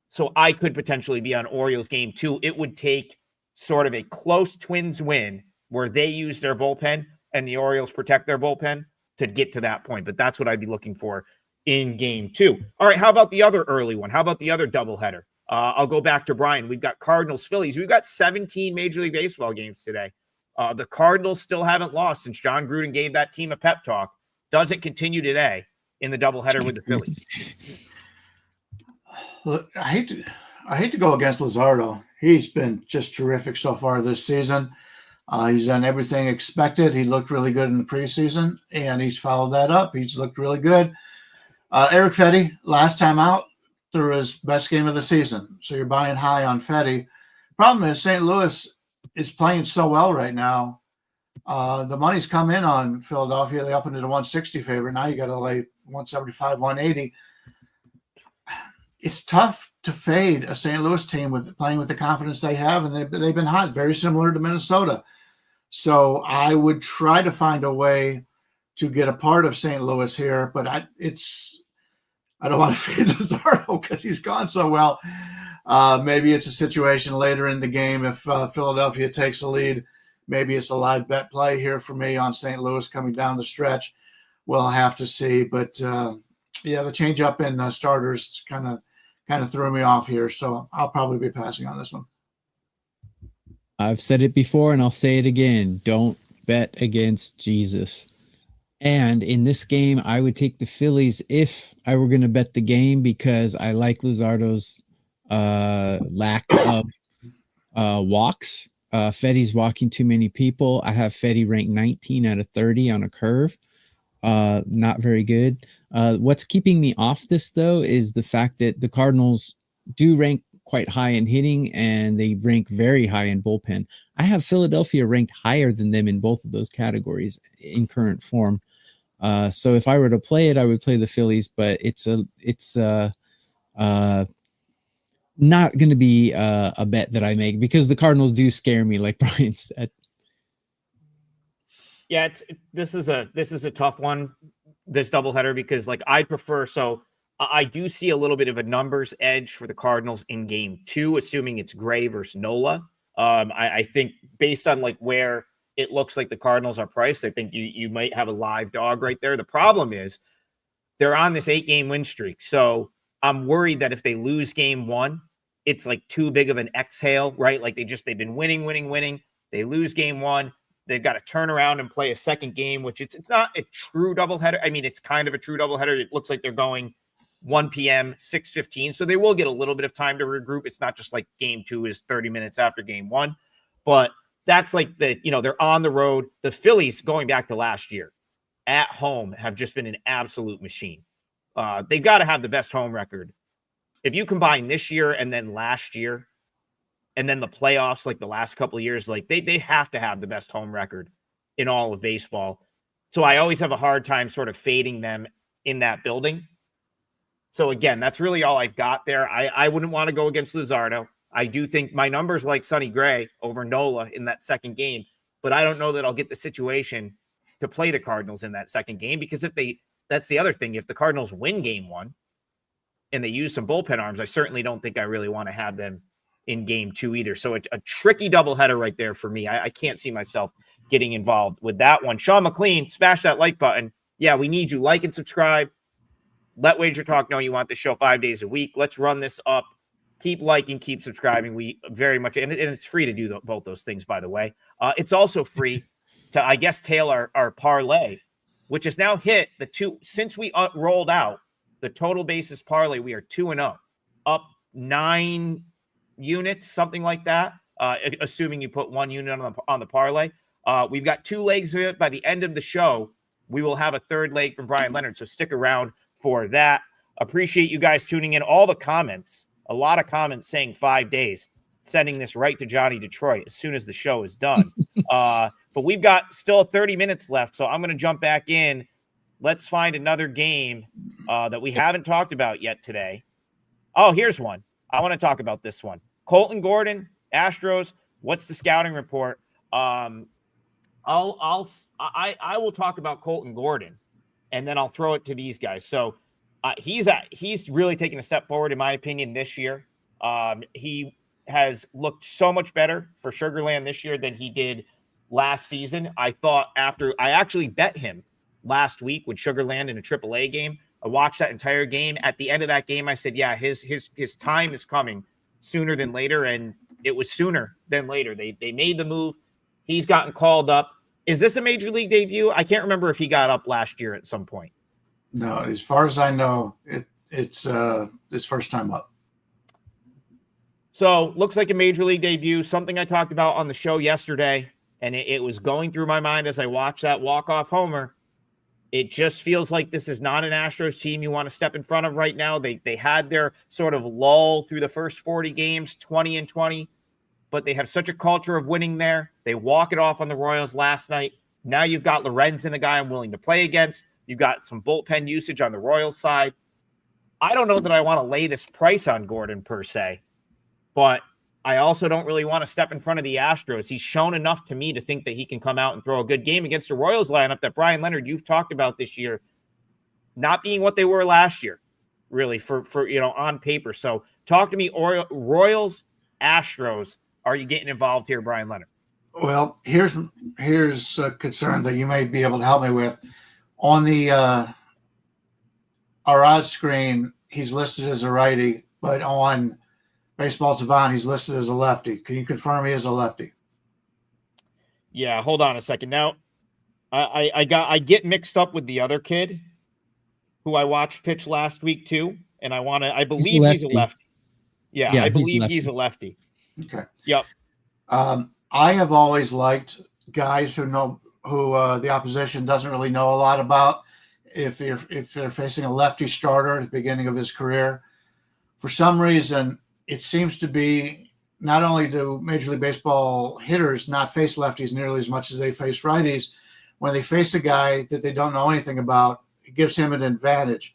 So I could potentially be on Orioles game 2. It would take sort of a close Twins win where they use their bullpen and the Orioles protect their bullpen to get to that point. But that's what I'd be looking for in game 2. All right, how about the other early one? How about the other doubleheader? I'll go back to Bryan. We've got Cardinals, Phillies. We've got 17 Major League Baseball games today. The Cardinals still haven't lost since John Gruden gave that team a pep talk. Does it continue today in the doubleheader with the Phillies? Look, I hate to go against Luzardo. He's been just terrific so far this season. He's done everything expected. He looked really good in the preseason, and he's followed that up. He's looked really good. Eric Fetty, last time out, threw his best game of the season. So you're buying high on Fetty. Problem is St. Louis is playing so well right now. The money's come in on Philadelphia. They opened it a 160 favorite. Now you got to lay 175, 180. It's tough to fade a St. Louis team with playing with the confidence they have, and they've been hot, very similar to Minnesota. So I would try to find a way to get a part of St. Louis here, but I don't want to fade Luzardo because he's gone so well. Maybe it's a situation later in the game if Philadelphia takes a lead. Maybe it's a live bet play here for me on St. Louis coming down the stretch. We'll have to see, but the change up in starters kind of threw me off here, so I'll probably be passing on this one. I've said it before and I'll say it again. Don't bet against Jesus. And in this game, I would take the Phillies if I were going to bet the game because I like Luzardo's lack of walks. Fetty's walking too many people. I have Fetty ranked 19 out of 30 on a curve. Not very good. What's keeping me off this, though, is the fact that the Cardinals do rank quite high in hitting and they rank very high in bullpen. I have Philadelphia ranked higher than them in both of those categories in current form. So if I were to play it, I would play the Phillies, but it's not going to be a bet that I make because the Cardinals do scare me, like Bryan said. Yeah, this is a tough one, this doubleheader, because like I'd prefer. So I do see a little bit of a numbers edge for the Cardinals in game 2, assuming it's Gray versus Nola. I think based on like where it looks like the Cardinals are priced, I think you might have a live dog right there. The problem is they're on this 8-game win streak. So I'm worried that if they lose game 1, it's like too big of an exhale, right? Like they've been winning. They lose game 1. They've got to turn around and play a second game, which it's not a true doubleheader. I mean, it's kind of a true doubleheader. It looks like they're going 1 p.m., 6:15. So they will get a little bit of time to regroup. It's not just like game 2 is 30 minutes after game 1, but that's like they're on the road. The Phillies, going back to last year, at home have just been an absolute machine. They've got to have the best home record. If you combine this year and then last year and then the playoffs, like the last couple of years, like they have to have the best home record in all of baseball. So I always have a hard time sort of fading them in that building. So again, that's really all I've got there. I wouldn't want to go against Luzardo. I do think my numbers like Sonny Gray over Nola in that second game, but I don't know that I'll get the situation to play the Cardinals in that second game because that's the other thing. If the Cardinals win game 1 and they use some bullpen arms, I certainly don't think I really want to have them in game 2 either. So it's a tricky doubleheader right there for me. I can't see myself getting involved with that one. Sean McLean, smash that like button. Yeah, we need you. Like and subscribe. Let WagerTalk know you want the show 5 days a week. Let's run this up. Keep liking, keep subscribing. We very much, and it's free to do both those things, by the way. It's also free to, I guess, tail our parlay, which has now hit the 2 since we rolled out the total basis parlay. We are 2-0, up 9 units, something like that. Assuming you put 1 unit on the parlay. We've got 2 legs of it. By the end of the show, we will have a 3rd leg from Bryan Leonard. So stick around for that. Appreciate you guys tuning in. All the comments, a lot of comments saying 5 days, sending this right to Johnny Detroit as soon as the show is done. But we've got still 30 minutes left, so I'm going to jump back in. Let's find another game that we haven't talked about yet today. Oh, here's one. I want to talk about this one. Colton Gordon, Astros. What's the scouting report? I will talk about Colton Gordon, and then I'll throw it to these guys. So he's really taken a step forward, in my opinion, this year. He has looked so much better for Sugarland this year than he did last season. I thought after I actually bet him last week with Sugarland in a AAA game. I watched that entire game. At the end of that game, I said, yeah, his time is coming sooner than later. And it was sooner than later. They made the move. He's gotten called up. Is this a major league debut? I can't remember if he got up last year at some point. No, as far as I know, it's his first time up. So looks like a major league debut, something I talked about on the show yesterday. And it was going through my mind as I watched that walk-off homer. It just feels like this is not an Astros team you want to step in front of right now. They had their sort of lull through the first 40 games, 20-20, but they have such a culture of winning there. They walk it off on the Royals last night. Now you've got Lorenzen, a guy I'm willing to play against. You've got some bullpen usage on the Royals side. I don't know that I want to lay this price on Gordon per se, but I also don't really want to step in front of the Astros. He's shown enough to me to think that he can come out and throw a good game against the Royals lineup that Bryan Leonard, you've talked about this year, not being what they were last year, really, for on paper. So talk to me, Royals, Astros. Are you getting involved here, Bryan Leonard? Well, here's a concern that you may be able to help me with. On the our odds screen, he's listed as a righty, but on Baseball Savant, he's listed as a lefty. Can you confirm he is a lefty? Yeah, hold on a second. Now, I get mixed up with the other kid who I watched pitch last week too, and I believe he's a lefty. Yeah, I believe he's a lefty. Okay. Yep. I have always liked guys who the opposition doesn't really know a lot about. If they're facing a lefty starter at the beginning of his career, for some reason, it seems to be not only do Major League Baseball hitters not face lefties nearly as much as they face righties. When they face a guy that they don't know anything about, it gives him an advantage.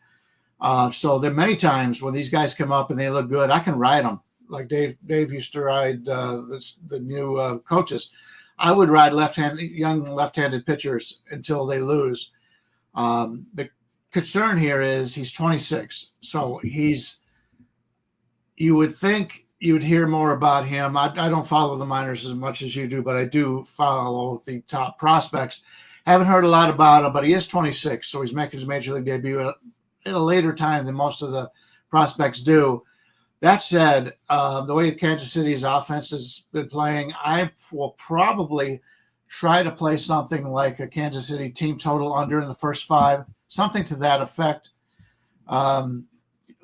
So there are many times when these guys come up and they look good, I can ride them. Like Dave used to ride the new coaches. I would ride young left-handed pitchers until they lose. The concern here is he's 26, so you would think you would hear more about him. I don't follow the minors as much as you do, but I do follow the top prospects. Haven't heard a lot about him, but he is 26, so he's making his major league debut at a later time than most of the prospects do. That said, the way Kansas City's offense has been playing, I will probably try to play something like a Kansas City team total under in the first 5, something to that effect.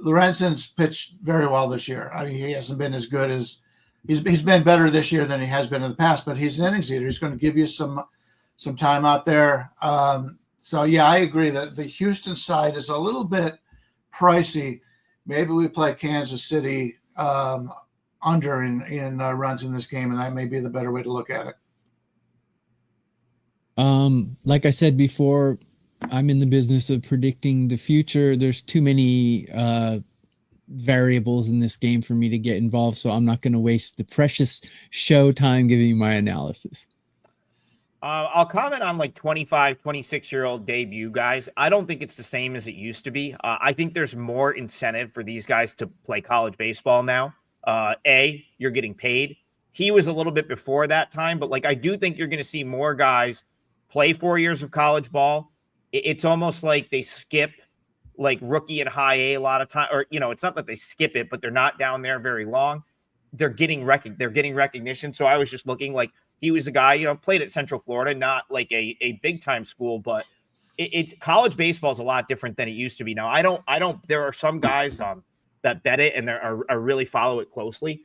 Lorenzen's pitched very well this year. I mean, he hasn't been as good as he's been better this year than he has been in the past, but he's an innings eater. He's going to give you some time out there. So yeah, I agree that the Houston side is a little bit pricey. Maybe we play Kansas City under in runs in this game, and that may be the better way to look at it. Like I said before, I'm in the business of predicting the future. There's too many variables in this game for me to get involved, so I'm not going to waste the precious show time giving you my analysis. I'll comment on like 25, 26-year-old debut guys. I don't think it's the same as it used to be. I think there's more incentive for these guys to play college baseball now. You're getting paid. He was a little bit before that time, but like I do think you're going to see more guys play 4 years of college ball. It's almost like they skip like rookie and high A a lot of time, or it's not that they skip it, but they're not down there very long. They're getting recognition. So I was just looking like he was a guy, played at Central Florida, not like a big time school, but it's college baseball is a lot different than it used to be. Now, I don't, there are some guys that bet it and are really follow it closely.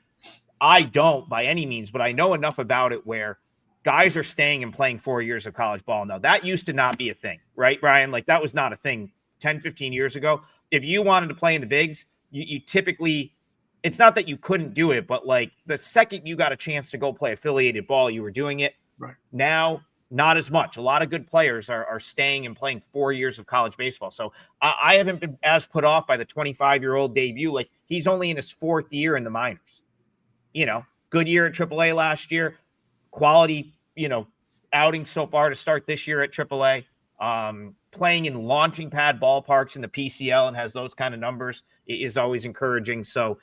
I don't by any means, but I know enough about it where guys are staying and playing 4 years of college ball. Now, that used to not be a thing, right, Bryan? Like that was not a thing 10, 15 years ago. If you wanted to play in the bigs, you typically, it's not that you couldn't do it, but like the second you got a chance to go play affiliated ball, you were doing it. Right. Now, not as much. A lot of good players are staying and playing 4 years of college baseball. So I haven't been as put off by the 25-year-old debut. Like he's only in his 4th year in the minors. Good year at AAA last year. Quality, outing so far to start this year at AAA. Playing in launching pad ballparks in the PCL and has those kind of numbers is always encouraging. So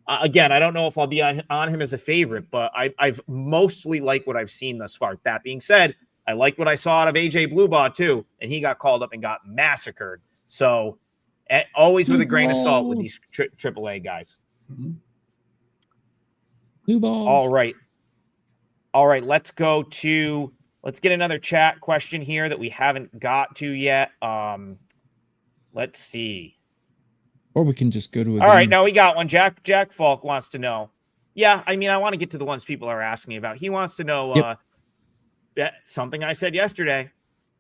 Again, I don't know if I'll be on him as a favorite, but I've mostly liked what I've seen thus far. That being said, I liked what I saw out of AJ Bluebaugh too, and he got called up and got massacred. So always with a grain of salt with these AAA guys. Mhm. Blue balls. All right. Let's get another chat question here that we haven't got to yet. Let's see. Or we can just go to a All right, game. now we got one. Jack Falk wants to know. Yeah, I mean, I want to get to the ones people are asking me about. He wants to know something I said yesterday.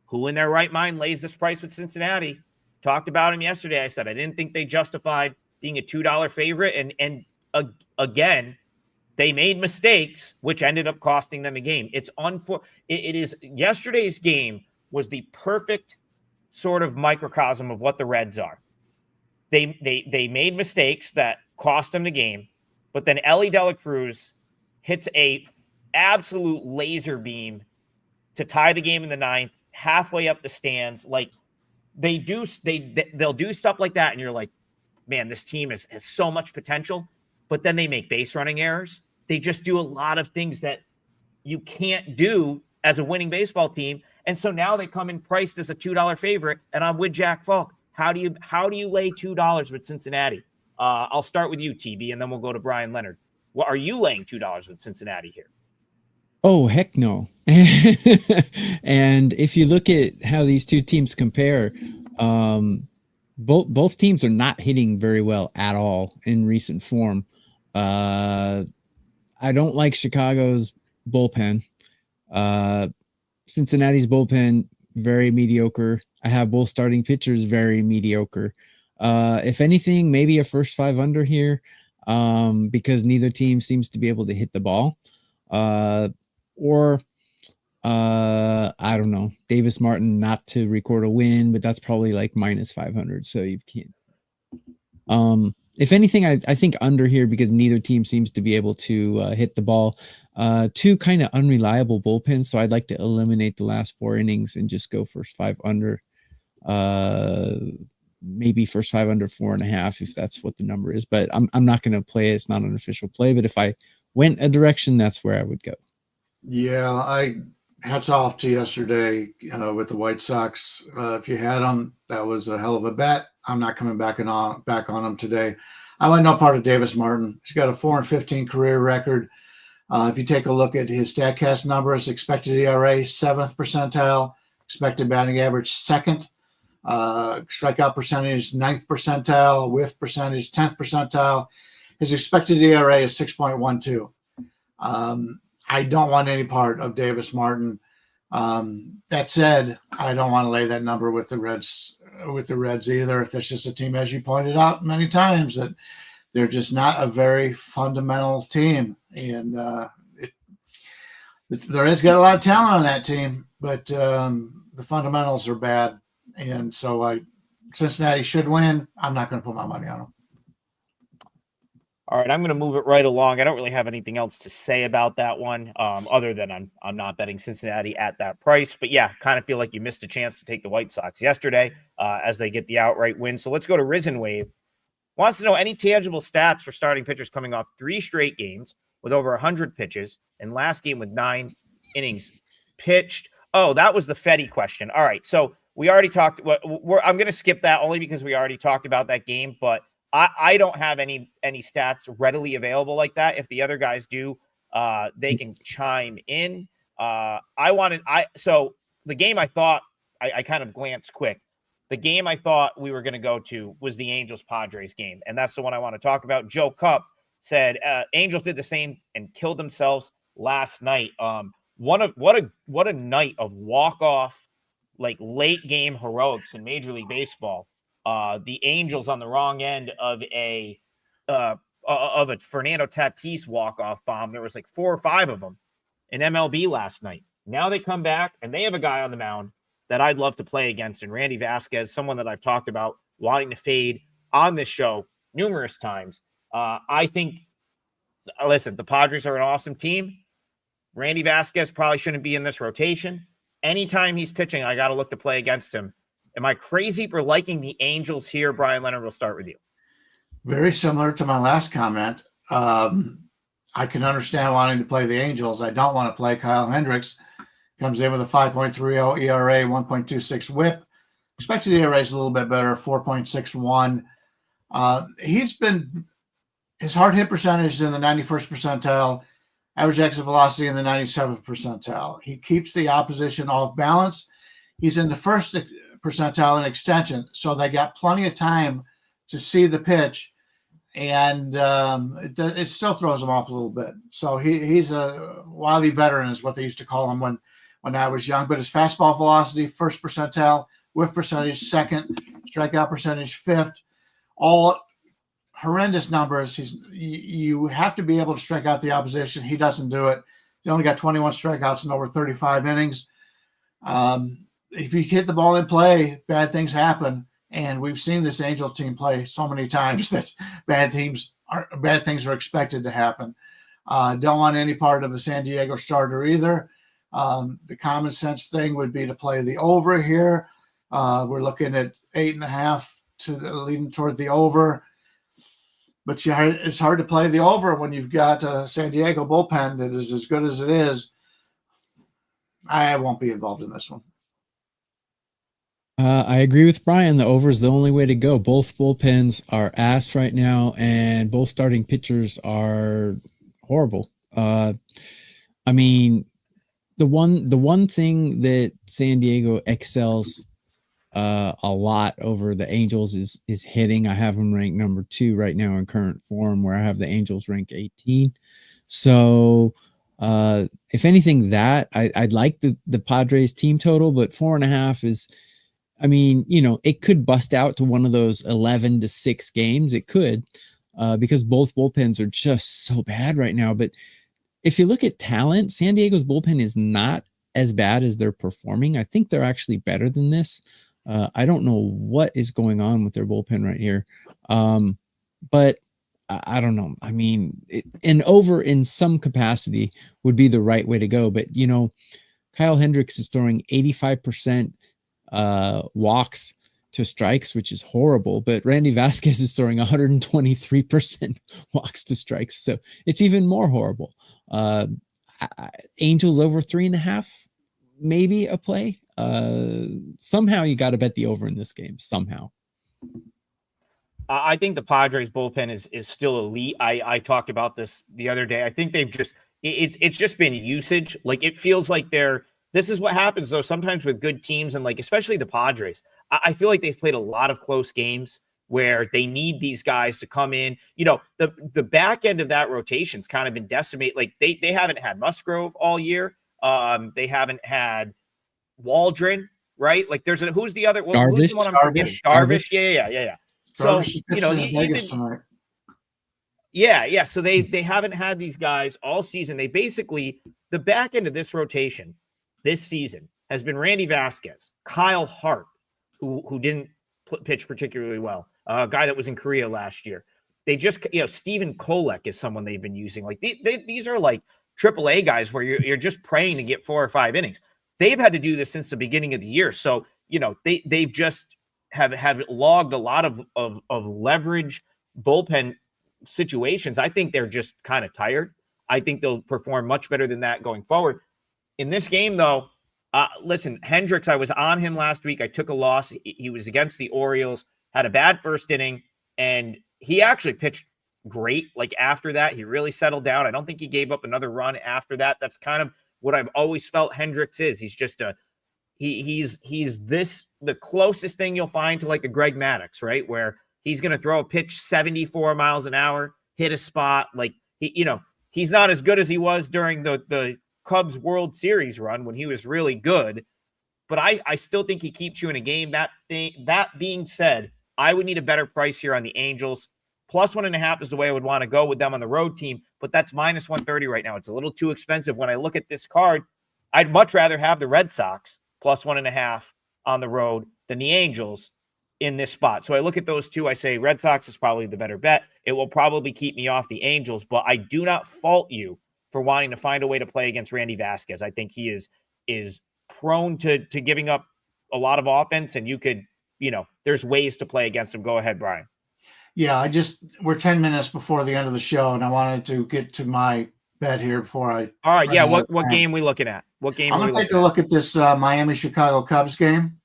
Who in their right mind lays this price with Cincinnati? Talked about him yesterday. I said I didn't think they justified being a $2 favorite. And again, they made mistakes, which ended up costing them a game. It is yesterday's game was the perfect sort of microcosm of what the Reds are. They made mistakes that cost them the game, but then Ellie De La Cruz hits a absolute laser beam to tie the game in the ninth, halfway up the stands. Like they'll do stuff like that, and you're like, man, this team has so much potential. But then they make base running errors. They just do a lot of things that you can't do as a winning baseball team. And so now they come in priced as a $2 favorite, and I'm with Jack Falk. How do you lay $2 with Cincinnati? I'll start with you, TB, and then we'll go to Bryan Leonard. What are you laying $2 with Cincinnati here? Oh, heck no. And if you look at how these two teams compare, both teams are not hitting very well at all in recent form. I don't like Chicago's bullpen. Cincinnati's bullpen, very mediocre. I have both starting pitchers very mediocre. If anything, maybe a first 5 under here, because neither team seems to be able to hit the ball. Or I don't know, Davis Martin not to record a win, but that's probably like minus 500. So you can't. If anything, I think under here because neither team seems to be able to hit the ball. Two kind of unreliable bullpens, so I'd like to eliminate the last 4 innings and just go first 5 under. Maybe first 5 under 4.5 if that's what the number is. But I'm not going to play it. It's not an official play. But if I went a direction, that's where I would go. Yeah, hats off to yesterday with the White Sox. If you had them, that was a hell of a bet. I'm not coming back on them today. I like no part of Davis Martin. He's got a 4-15 career record. If you take a look at his StatCast numbers, expected ERA 7th percentile, expected batting average 2nd, strikeout percentage 9th percentile, whiff percentage 10th percentile. His expected ERA is 6.12. I don't want any part of Davis Martin. That said, I don't want to lay that number with the Reds either. That's just a team, as you pointed out many times, that they're just not a very fundamental team. And the Reds got a lot of talent on that team, but the fundamentals are bad. And so Cincinnati should win. I'm not going to put my money on them. All right, I'm going to move it right along. I don't really have anything else to say about that one, other than I'm not betting Cincinnati at that price. But yeah, kind of feel like you missed a chance to take the White Sox yesterday as they get the outright win. So let's go to Risen Wave. Wants to know any tangible stats for starting pitchers coming off 3 straight games with over 100 pitches, and last game with 9 innings pitched. Oh, that was the Fetty question. All right, so we already talked. I'm going to skip that only because we already talked about that game, but I don't have any stats readily available like that. If the other guys do, they can chime in. So the game I thought I kind of glanced quick. The game I thought we were going to go to was the Angels-Padres game, and that's the one I want to talk about. Joe Cupp said Angels did the same and killed themselves last night. What a night of walk-off, like late game heroics in Major League Baseball. The Angels on the wrong end of a Fernando Tatis walk-off bomb. There was like 4 or 5 of them in MLB last night. Now they come back and they have a guy on the mound that I'd love to play against, and Randy Vasquez, someone that I've talked about wanting to fade on this show numerous times. I think, listen, the Padres are an awesome team. Randy Vasquez probably shouldn't be in this rotation. Anytime he's pitching, I got to look to play against him. Am I crazy for liking the Angels here? Bryan Leonard, we'll start with you. Very similar to my last comment. I can understand wanting to play the Angels. I don't want to play Kyle Hendricks. Comes in with a 5.30 ERA, 1.26 WHIP. Expected ERA is a little bit better, 4.61. His hard hit percentage is in the 91st percentile, average exit velocity in the 97th percentile. He keeps the opposition off balance. He's in the first percentile in extension, so they got plenty of time to see the pitch, and it still throws him off a little bit. So he's a wily veteran is what they used to call him when I was young. But his fastball velocity, first percentile, whiff percentage, second, strikeout percentage, fifth, all horrendous numbers. You have to be able to strike out the opposition. He doesn't do it. He only got 21 strikeouts in over 35 innings. If you hit the ball in play, bad things happen. And we've seen this Angels team play so many times that bad things are expected to happen. Don't want any part of the San Diego starter either. The common sense thing would be to play the over here. We're looking at 8.5 leading toward the over. But it's hard to play the over when you've got a San Diego bullpen that is as good as it is. I won't be involved in this one. I agree with Bryan. The over is the only way to go. Both bullpens are ass right now, and both starting pitchers are horrible. I mean, the one thing that San Diego excels a lot over the Angels is hitting. I have them ranked number 2 right now in current form, where I have the Angels ranked 18. So if anything, I'd like the Padres team total, but 4.5 is, I mean, it could bust out to one of those 11-6 games. It could, because both bullpens are just so bad right now. But if you look at talent, San Diego's bullpen is not as bad as they're performing. I think they're actually better than this. I don't know what is going on with their bullpen right here. But I don't know. I mean, an over in some capacity would be the right way to go. But, Kyle Hendricks is throwing 85% walks to strikes, which is horrible. But Randy Vasquez is throwing 123% walks to strikes. So it's even more horrible. Angels over 3.5, maybe a play. Somehow you got to bet the over in this game. Somehow. I think the Padres bullpen is still elite. I talked about this the other day. I think they've just it's just been usage. Like, it feels like this is what happens though sometimes with good teams, and like especially the Padres. I feel like they've played a lot of close games where they need these guys to come in. The back end of that rotation's kind of been decimated. Like they haven't had Musgrove all year. They haven't had Waldron, right? Like who's the other? Darvish. Who's the one I'm forgetting? Darvish. Yeah. So Yeah. So they haven't had these guys all season. They basically, the back end of this rotation this season has been Randy Vasquez, Kyle Hart, who didn't pitch particularly well, a guy that was in Korea last year. They just, Steven Kolek is someone they've been using. Like these are like AAA guys where you're just praying to get 4 or 5 innings. They've had to do this since the beginning of the year. So, they've just have logged a lot of leverage bullpen situations. I think they're just kind of tired. I think they'll perform much better than that going forward. In this game, though, listen, Hendricks, I was on him last week. I took a loss. He was against the Orioles, had a bad first inning, and he actually pitched great. Like after that, he really settled down. I don't think he gave up another run after that. That's kind of what I've always felt Hendricks is. He's just he's the closest thing you'll find to like a Greg Maddux, right? Where he's going to throw a pitch 74 miles an hour, hit a spot. Like he's not as good as he was during the Cubs World Series run when he was really good, but I still think he keeps you in a game. That being said, I would need a better price here on the Angels. Plus 1.5 is the way I would want to go with them on the road team, but that's minus 130 right now. It's a little too expensive. When I look at this card, I'd much rather have the Red Sox plus 1.5 on the road than the Angels in this spot. So I look at those two. I say Red Sox is probably the better bet. It will probably keep me off the Angels, but I do not fault you for wanting to find a way to play against Randy Vasquez. I think he is prone to giving up a lot of offense, and you could, there's ways to play against him. Go ahead, Bryan. Yeah, we're 10 minutes before the end of the show, and I wanted to get to my bet here before I. All right. run Yeah. out of What time. game we looking at? What game I'm are we going to take looking a at? look at this Miami Chicago Cubs game,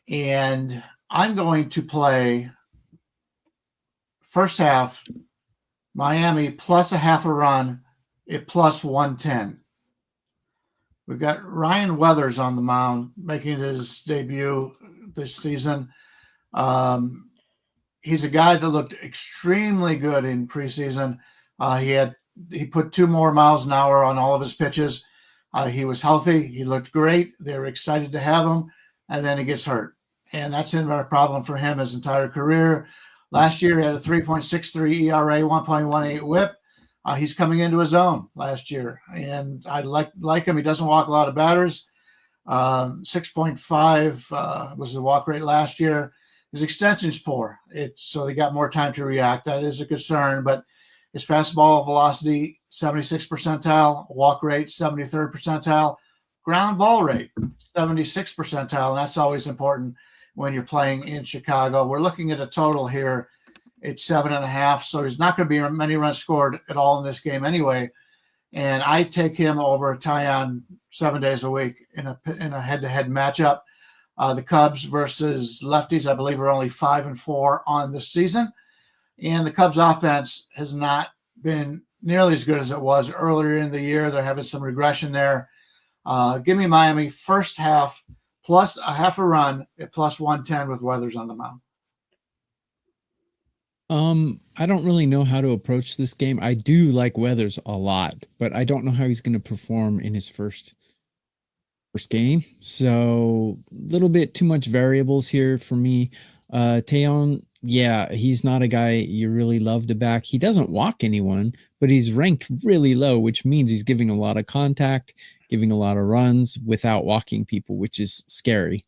and I'm going to play first half Miami plus a half a run at plus 110. We've got Ryan Weathers on the mound making his debut this season. He's a guy that looked extremely good in preseason. He put 2 more miles an hour on all of his pitches. He was healthy. He looked great. They were excited to have him, and then he gets hurt, and that's been a problem for him his entire career. Last year, he had a 3.63 ERA, 1.18 WHIP. He's coming into his own last year, and I like him. He doesn't walk a lot of batters. 6.5 was the walk rate last year. His extension's poor. So they got more time to react. That is a concern, but his fastball velocity, 76th percentile, walk rate, 73rd percentile, ground ball rate, 76th percentile. And that's always important when you're playing in Chicago. We're looking at a total here at 7.5. So he's not going to be many runs scored at all in this game anyway. And I take him over Tyon 7 days a week in a head-to-head matchup. The Cubs versus lefties, I believe, are only 5-4 on this season. And the Cubs offense has not been nearly as good as it was earlier in the year. They're having some regression there. Give me Miami first half plus a half a run at plus 110 with Weathers on the mound. I don't really know how to approach this game. I do like Weathers a lot, but I don't know how he's going to perform in his first game. So a little bit too much variables here for me. Tayon, yeah, he's not a guy you really love to back. He doesn't walk anyone, but he's ranked really low, which means he's giving a lot of contact, giving a lot of runs without walking people, which is scary.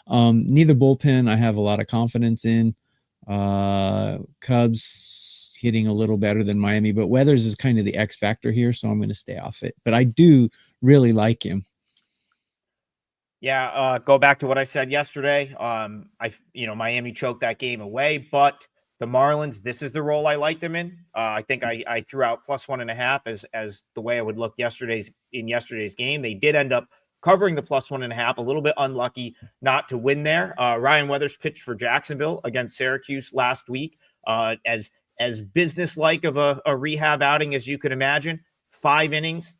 Neither bullpen I have a lot of confidence in. Cubs hitting a little better than Miami, but Weathers is kind of the X factor here, so I'm going to stay off it. But I do really like him. Yeah, go back to what I said yesterday. Miami choked that game away, but the Marlins, this is the role I like them in. I think I threw out plus 1.5 as the way I would look yesterday's game. They did end up covering the plus 1.5, a little bit unlucky not to win there. Ryan Weathers pitched for Jacksonville against Syracuse last week, as business-like of a rehab outing as you could imagine. 5 innings.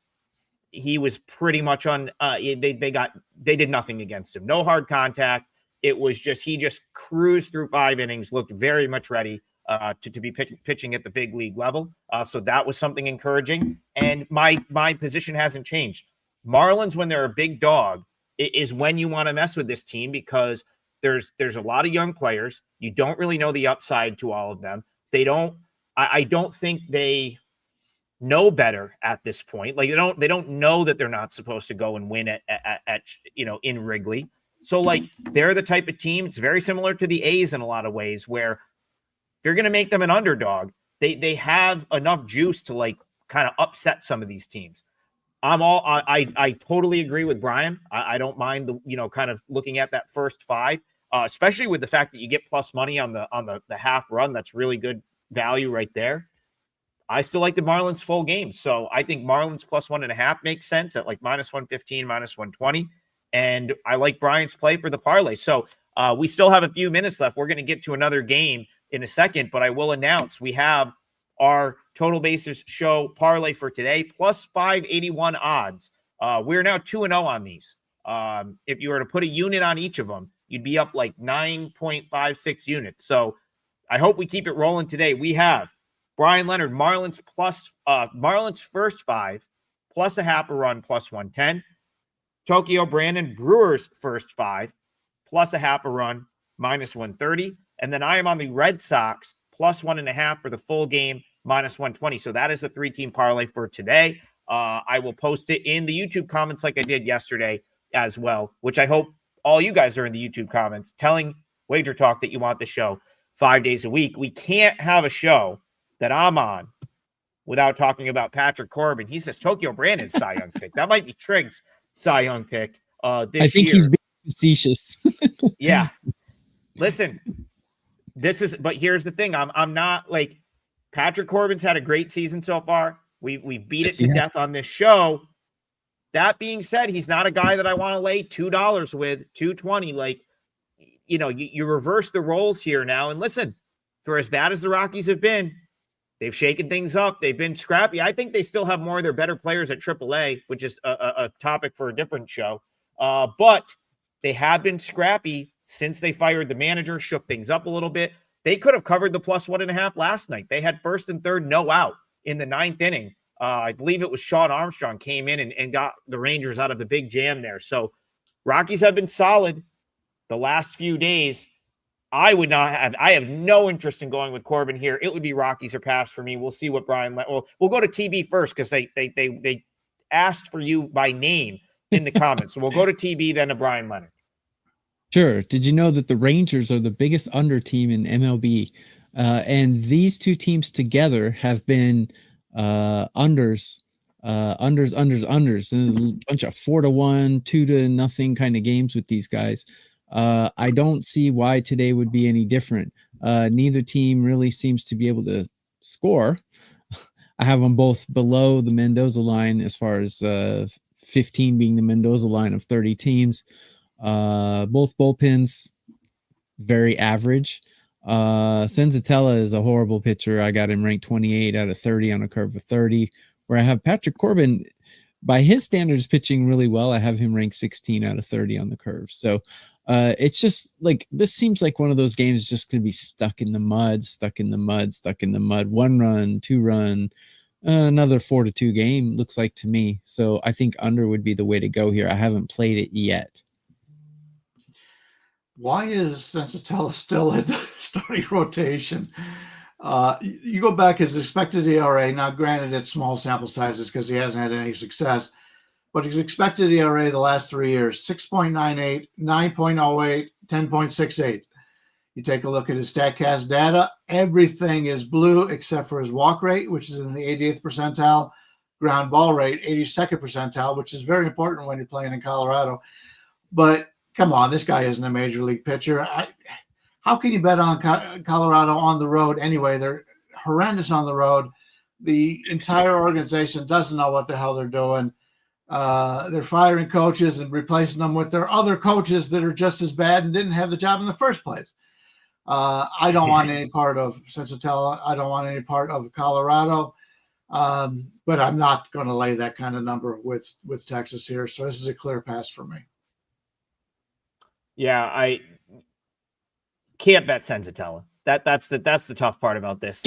He was pretty much on. They did nothing against him. No hard contact. It was just he just cruised through 5 innings. Looked very much ready to be pitching at the big league level. So that was something encouraging. And my position hasn't changed. Marlins, when they're a big dog, is when you want to mess with this team because there's a lot of young players. You don't really know the upside to all of them. I don't think they know better at this point. Like they don't know that they're not supposed to go and win at in Wrigley. So like they're the type of team, it's very similar to the A's in a lot of ways, where if you're going to make them an underdog, they have enough juice to like kind of upset some of these teams. I totally agree with Bryan. I don't mind the kind of looking at that first 5, especially with the fact that you get plus money on the half run. That's really good value right there. I still like the Marlins full game. So I think Marlins plus 1.5 makes sense at like minus 115, minus 120. And I like Bryan's play for the parlay. So we still have a few minutes left. We're going to get to another game in a second, but I will announce we have our total basis show parlay for today, plus 581 odds. We're now 2-0 on these. If you were to put a unit on each of them, you'd be up like 9.56 units. So I hope we keep it rolling today. We have Bryan Leonard, Marlins first 5, plus a half a run, plus 110. Tokyo Brandon, Brewers first 5, plus a half a run, minus 130. And then I am on the Red Sox, plus 1.5 for the full game, minus 120. So that is a 3-team parlay for today. I will post it in the YouTube comments like I did yesterday as well, which I hope all you guys are in the YouTube comments telling WagerTalk that you want the show 5 days a week. We can't have a show that I'm on without talking about Patrick Corbin. He says Tokyo Brandon's Cy Young pick. That might be Trig's Cy Young pick this year. I think he's being facetious. Yeah. Listen, But here's the thing. I'm not like Patrick Corbin's had a great season so far. We beat it to death on this show. That being said, he's not a guy that I want to lay $2 with, $2.20. Like, you reverse the roles here now. And listen, for as bad as the Rockies have been, they've shaken things up. They've been scrappy. I think they still have more of their better players at AAA, which is a topic for a different show. But they have been scrappy since they fired the manager, shook things up a little bit. They could have covered the +1.5 last night. They had first and third, no out in the 9th inning. I believe it was Sean Armstrong came in and got the Rangers out of the big jam there. So Rockies have been solid the last few days. I have no interest in going with Corbin here. It would be Rockies or pass for me. We'll see what Bryan. We'll go to TB first because they asked for you by name in the comments. So we'll go to TB, then to Bryan Leonard. Sure. Did you know that the Rangers are the biggest under team in MLB? And these two teams together have been unders. And there's a bunch of 4-1, 2-0 kind of games with these guys. I don't see why today would be any different. Neither team really seems to be able to score. I have them both below the Mendoza line as far as 15 being the Mendoza line of 30 teams. Both bullpens, very average. Senzatella is a horrible pitcher. I got him ranked 28 out of 30 on a curve of 30, where I have Patrick Corbin, by his standards, pitching really well. I have him ranked 16 out of 30 on the curve. So it's just like, this seems like one of those games just going to be stuck in the mud. 1 run, 2 run, another 4-2 game, looks like to me. So I think under would be the way to go here. I haven't played it yet. Why is Senzatella still in the starting rotation? You go back his expected ERA. Now, granted, it's small sample sizes because he hasn't had any success, but his expected ERA the last 3 years, 6.98, 9.08, 10.68. You take a look at his StatCast data, everything is blue except for his walk rate, which is in the 80th percentile, ground ball rate, 82nd percentile, which is very important when you're playing in Colorado. But come on, this guy isn't a major league pitcher. How can you bet on Colorado on the road anyway? They're horrendous on the road. The entire organization doesn't know what the hell they're doing. They're firing coaches and replacing them with their other coaches that are just as bad and didn't have the job in the first place. I don't want any part of Senzatella. I don't want any part of Colorado. But I'm not going to lay that kind of number with Texas here. So this is a clear pass for me. Yeah, I can't bet Senzatella. That's the tough part about this.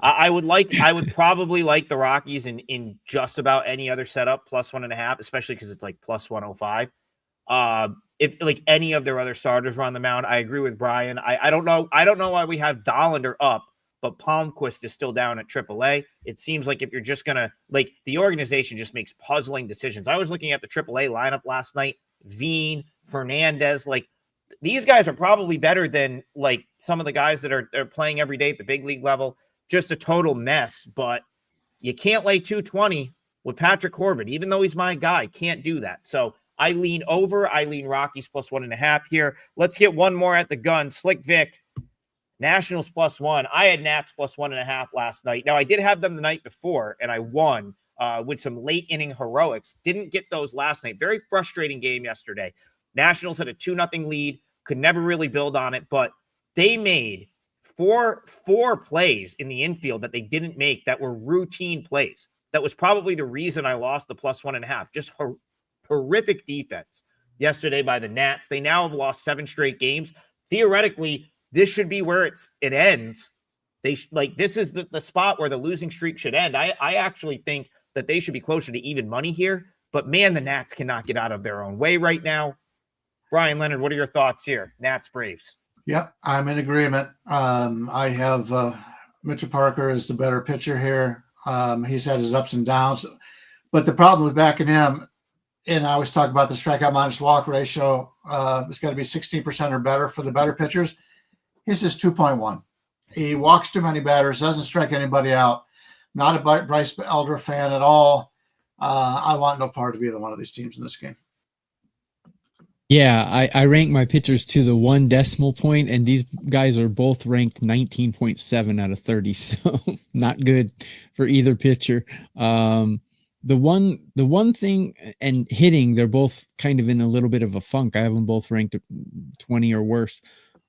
I would probably like the Rockies in just about any other setup +1.5, especially because it's like +105. If like any of their other starters were on the mound, I agree with Bryan. I don't know why we have Dollander up, but Palmquist is still down at AAA. It seems like if you're just gonna the organization just makes puzzling decisions. I was looking at the AAA lineup last night. Veen, Fernandez, these guys are probably better than some of the guys that are playing every day at the big league level. Just a total mess, but you can't lay 220 with Patrick Corbin, even though he's my guy. Can't do that. So I lean over. I lean Rockies +1.5 here. Let's get one more at the gun. Slick Vic, Nationals +1. I had Nats +1.5 last night. Now I did have them the night before, and I won with some late inning heroics. Didn't get those last night. Very frustrating game yesterday. Nationals had a 2-0 lead, could never really build on it, but they made four plays in the infield that they didn't make that were routine plays. That was probably the reason I lost the +1.5. Just horrific defense yesterday by the Nats. They now have lost 7 straight games. Theoretically, this should be where it ends. This is the spot where the losing streak should end. I actually think that they should be closer to even money here, but man, the Nats cannot get out of their own way right now. Bryan Leonard, what are your thoughts here? Nats Braves. Yep, I'm in agreement. I have Mitchell Parker is the better pitcher here. He's had his ups and downs, but the problem with backing him, and I always talk about the strikeout minus walk ratio, it's got to be 16% or better for the better pitchers. His is 2.1. He walks too many batters, doesn't strike anybody out. Not a Bryce Elder fan at all. I want no part of either one of these teams in this game. Yeah, I rank my pitchers to the 1 decimal point, and these guys are both ranked 19.7 out of 30, so not good for either pitcher. The one thing, and hitting, they're both kind of in a little bit of a funk. I have them both ranked 20 or worse.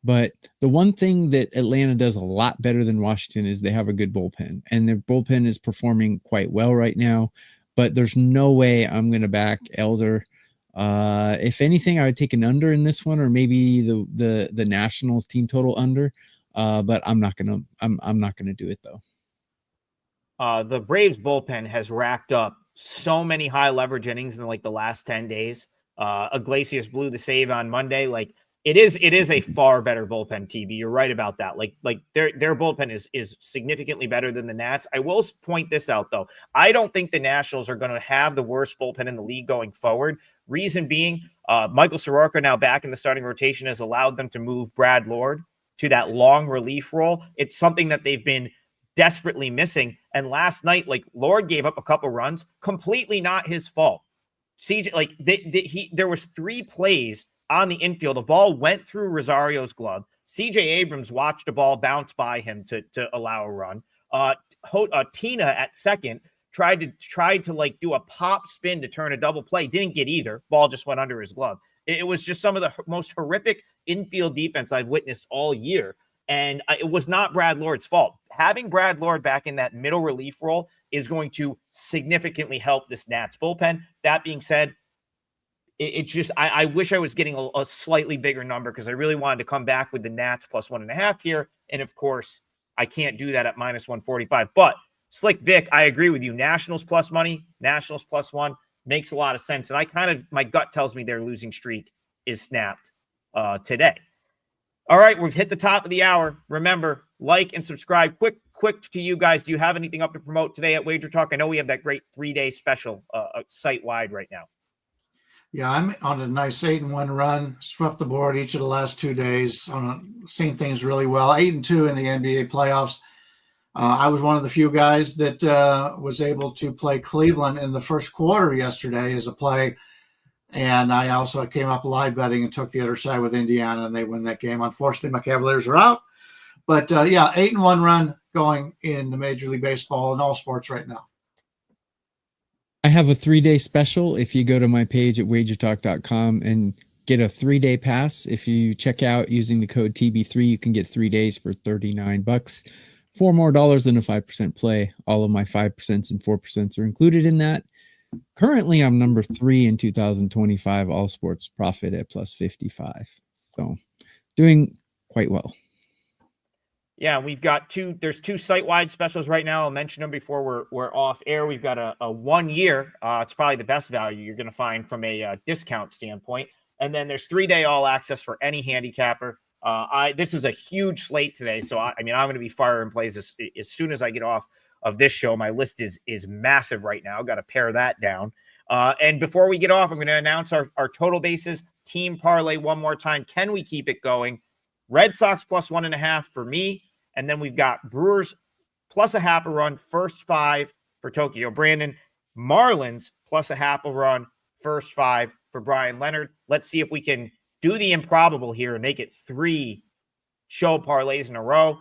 But the one thing that Atlanta does a lot better than Washington is they have a good bullpen, and their bullpen is performing quite well right now. But there's no way I'm going to back Elder. If anything, I would take an under in this one, or maybe the Nationals team total under. But I'm not gonna do it though. The Braves bullpen has racked up so many high leverage innings in like the last 10 days. Iglesias blew the save on Monday. Like it is a far better bullpen, TB. You're right about that. Like their bullpen is significantly better than the Nats. I will point this out though. I don't think the Nationals are going to have the worst bullpen in the league going forward. Reason being, Michael Soroka now back in the starting rotation has allowed them to move Brad Lord to that long relief role. It's something that they've been desperately missing. And last night, like Lord gave up a couple runs, completely not his fault. CJ, like there was 3 plays on the infield. A ball went through Rosario's glove. CJ Abrams watched a ball bounce by him to allow a run. Tina at second tried to like do a pop spin to turn a double play. Didn't get either. Ball just went under his glove. It was just some of the most horrific infield defense I've witnessed all year. And it was not Brad Lord's fault. Having Brad Lord back in that middle relief role is going to significantly help this Nats bullpen. That being said, it just, I wish I was getting a slightly bigger number because I really wanted to come back with the Nats plus 1.5 here. And of course, I can't do that at minus 145. But Slick Vic, I agree with you. Nationals plus money, Nationals plus 1 makes a lot of sense. And my gut tells me their losing streak is snapped today. All right, we've hit the top of the hour. Remember, like and subscribe. Quick to you guys. Do you have anything up to promote today at WagerTalk? I know we have that great 3-day special site-wide right now. Yeah, I'm on a nice 8-1 run. Swept the board each of the last 2 days. Seeing things really well. 8-2 in the NBA playoffs. I was one of the few guys that was able to play Cleveland in the first quarter yesterday as a play. And I also came up live betting and took the other side with Indiana, and they win that game. Unfortunately, my Cavaliers are out. But, 8-1 run going in the Major League Baseball and all sports right now. I have a 3-day special. If you go to my page at wagertalk.com and get a 3-day pass, if you check out using the code TB3, you can get 3 days for $39. $4 more than a 5% play. All of my 5% and 4% are included in that. Currently, I'm number 3 in 2025 all sports profit at plus 55. So doing quite well. Yeah, we've got there's 2 site-wide specials right now. I'll mention them before we're off air. We've got a 1 year. It's probably the best value you're going to find from a discount standpoint. And then there's 3-day all access for any handicapper. This is a huge slate today. So I'm going to be firing plays as soon as I get off of this show. My list is massive right now. Got to pare that down. And before we get off, I'm going to announce our total bases team parlay one more time. Can we keep it going? Red Sox plus 1.5 for me. And then we've got Brewers plus a half a run, first 5 for Tokyo Brandon. Marlins plus a half a run, first 5 for Bryan Leonard. Let's see if we can do the improbable here and make it 3 show parlays in a row.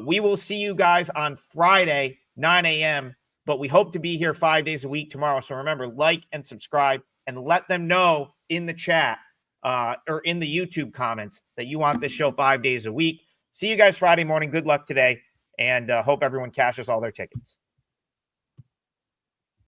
We will see you guys on Friday, 9 a.m., but we hope to be here 5 days a week tomorrow. So remember, like and subscribe and let them know in the chat or in the YouTube comments that you want this show 5 days a week. See you guys Friday morning. Good luck today, and hope everyone cashes all their tickets.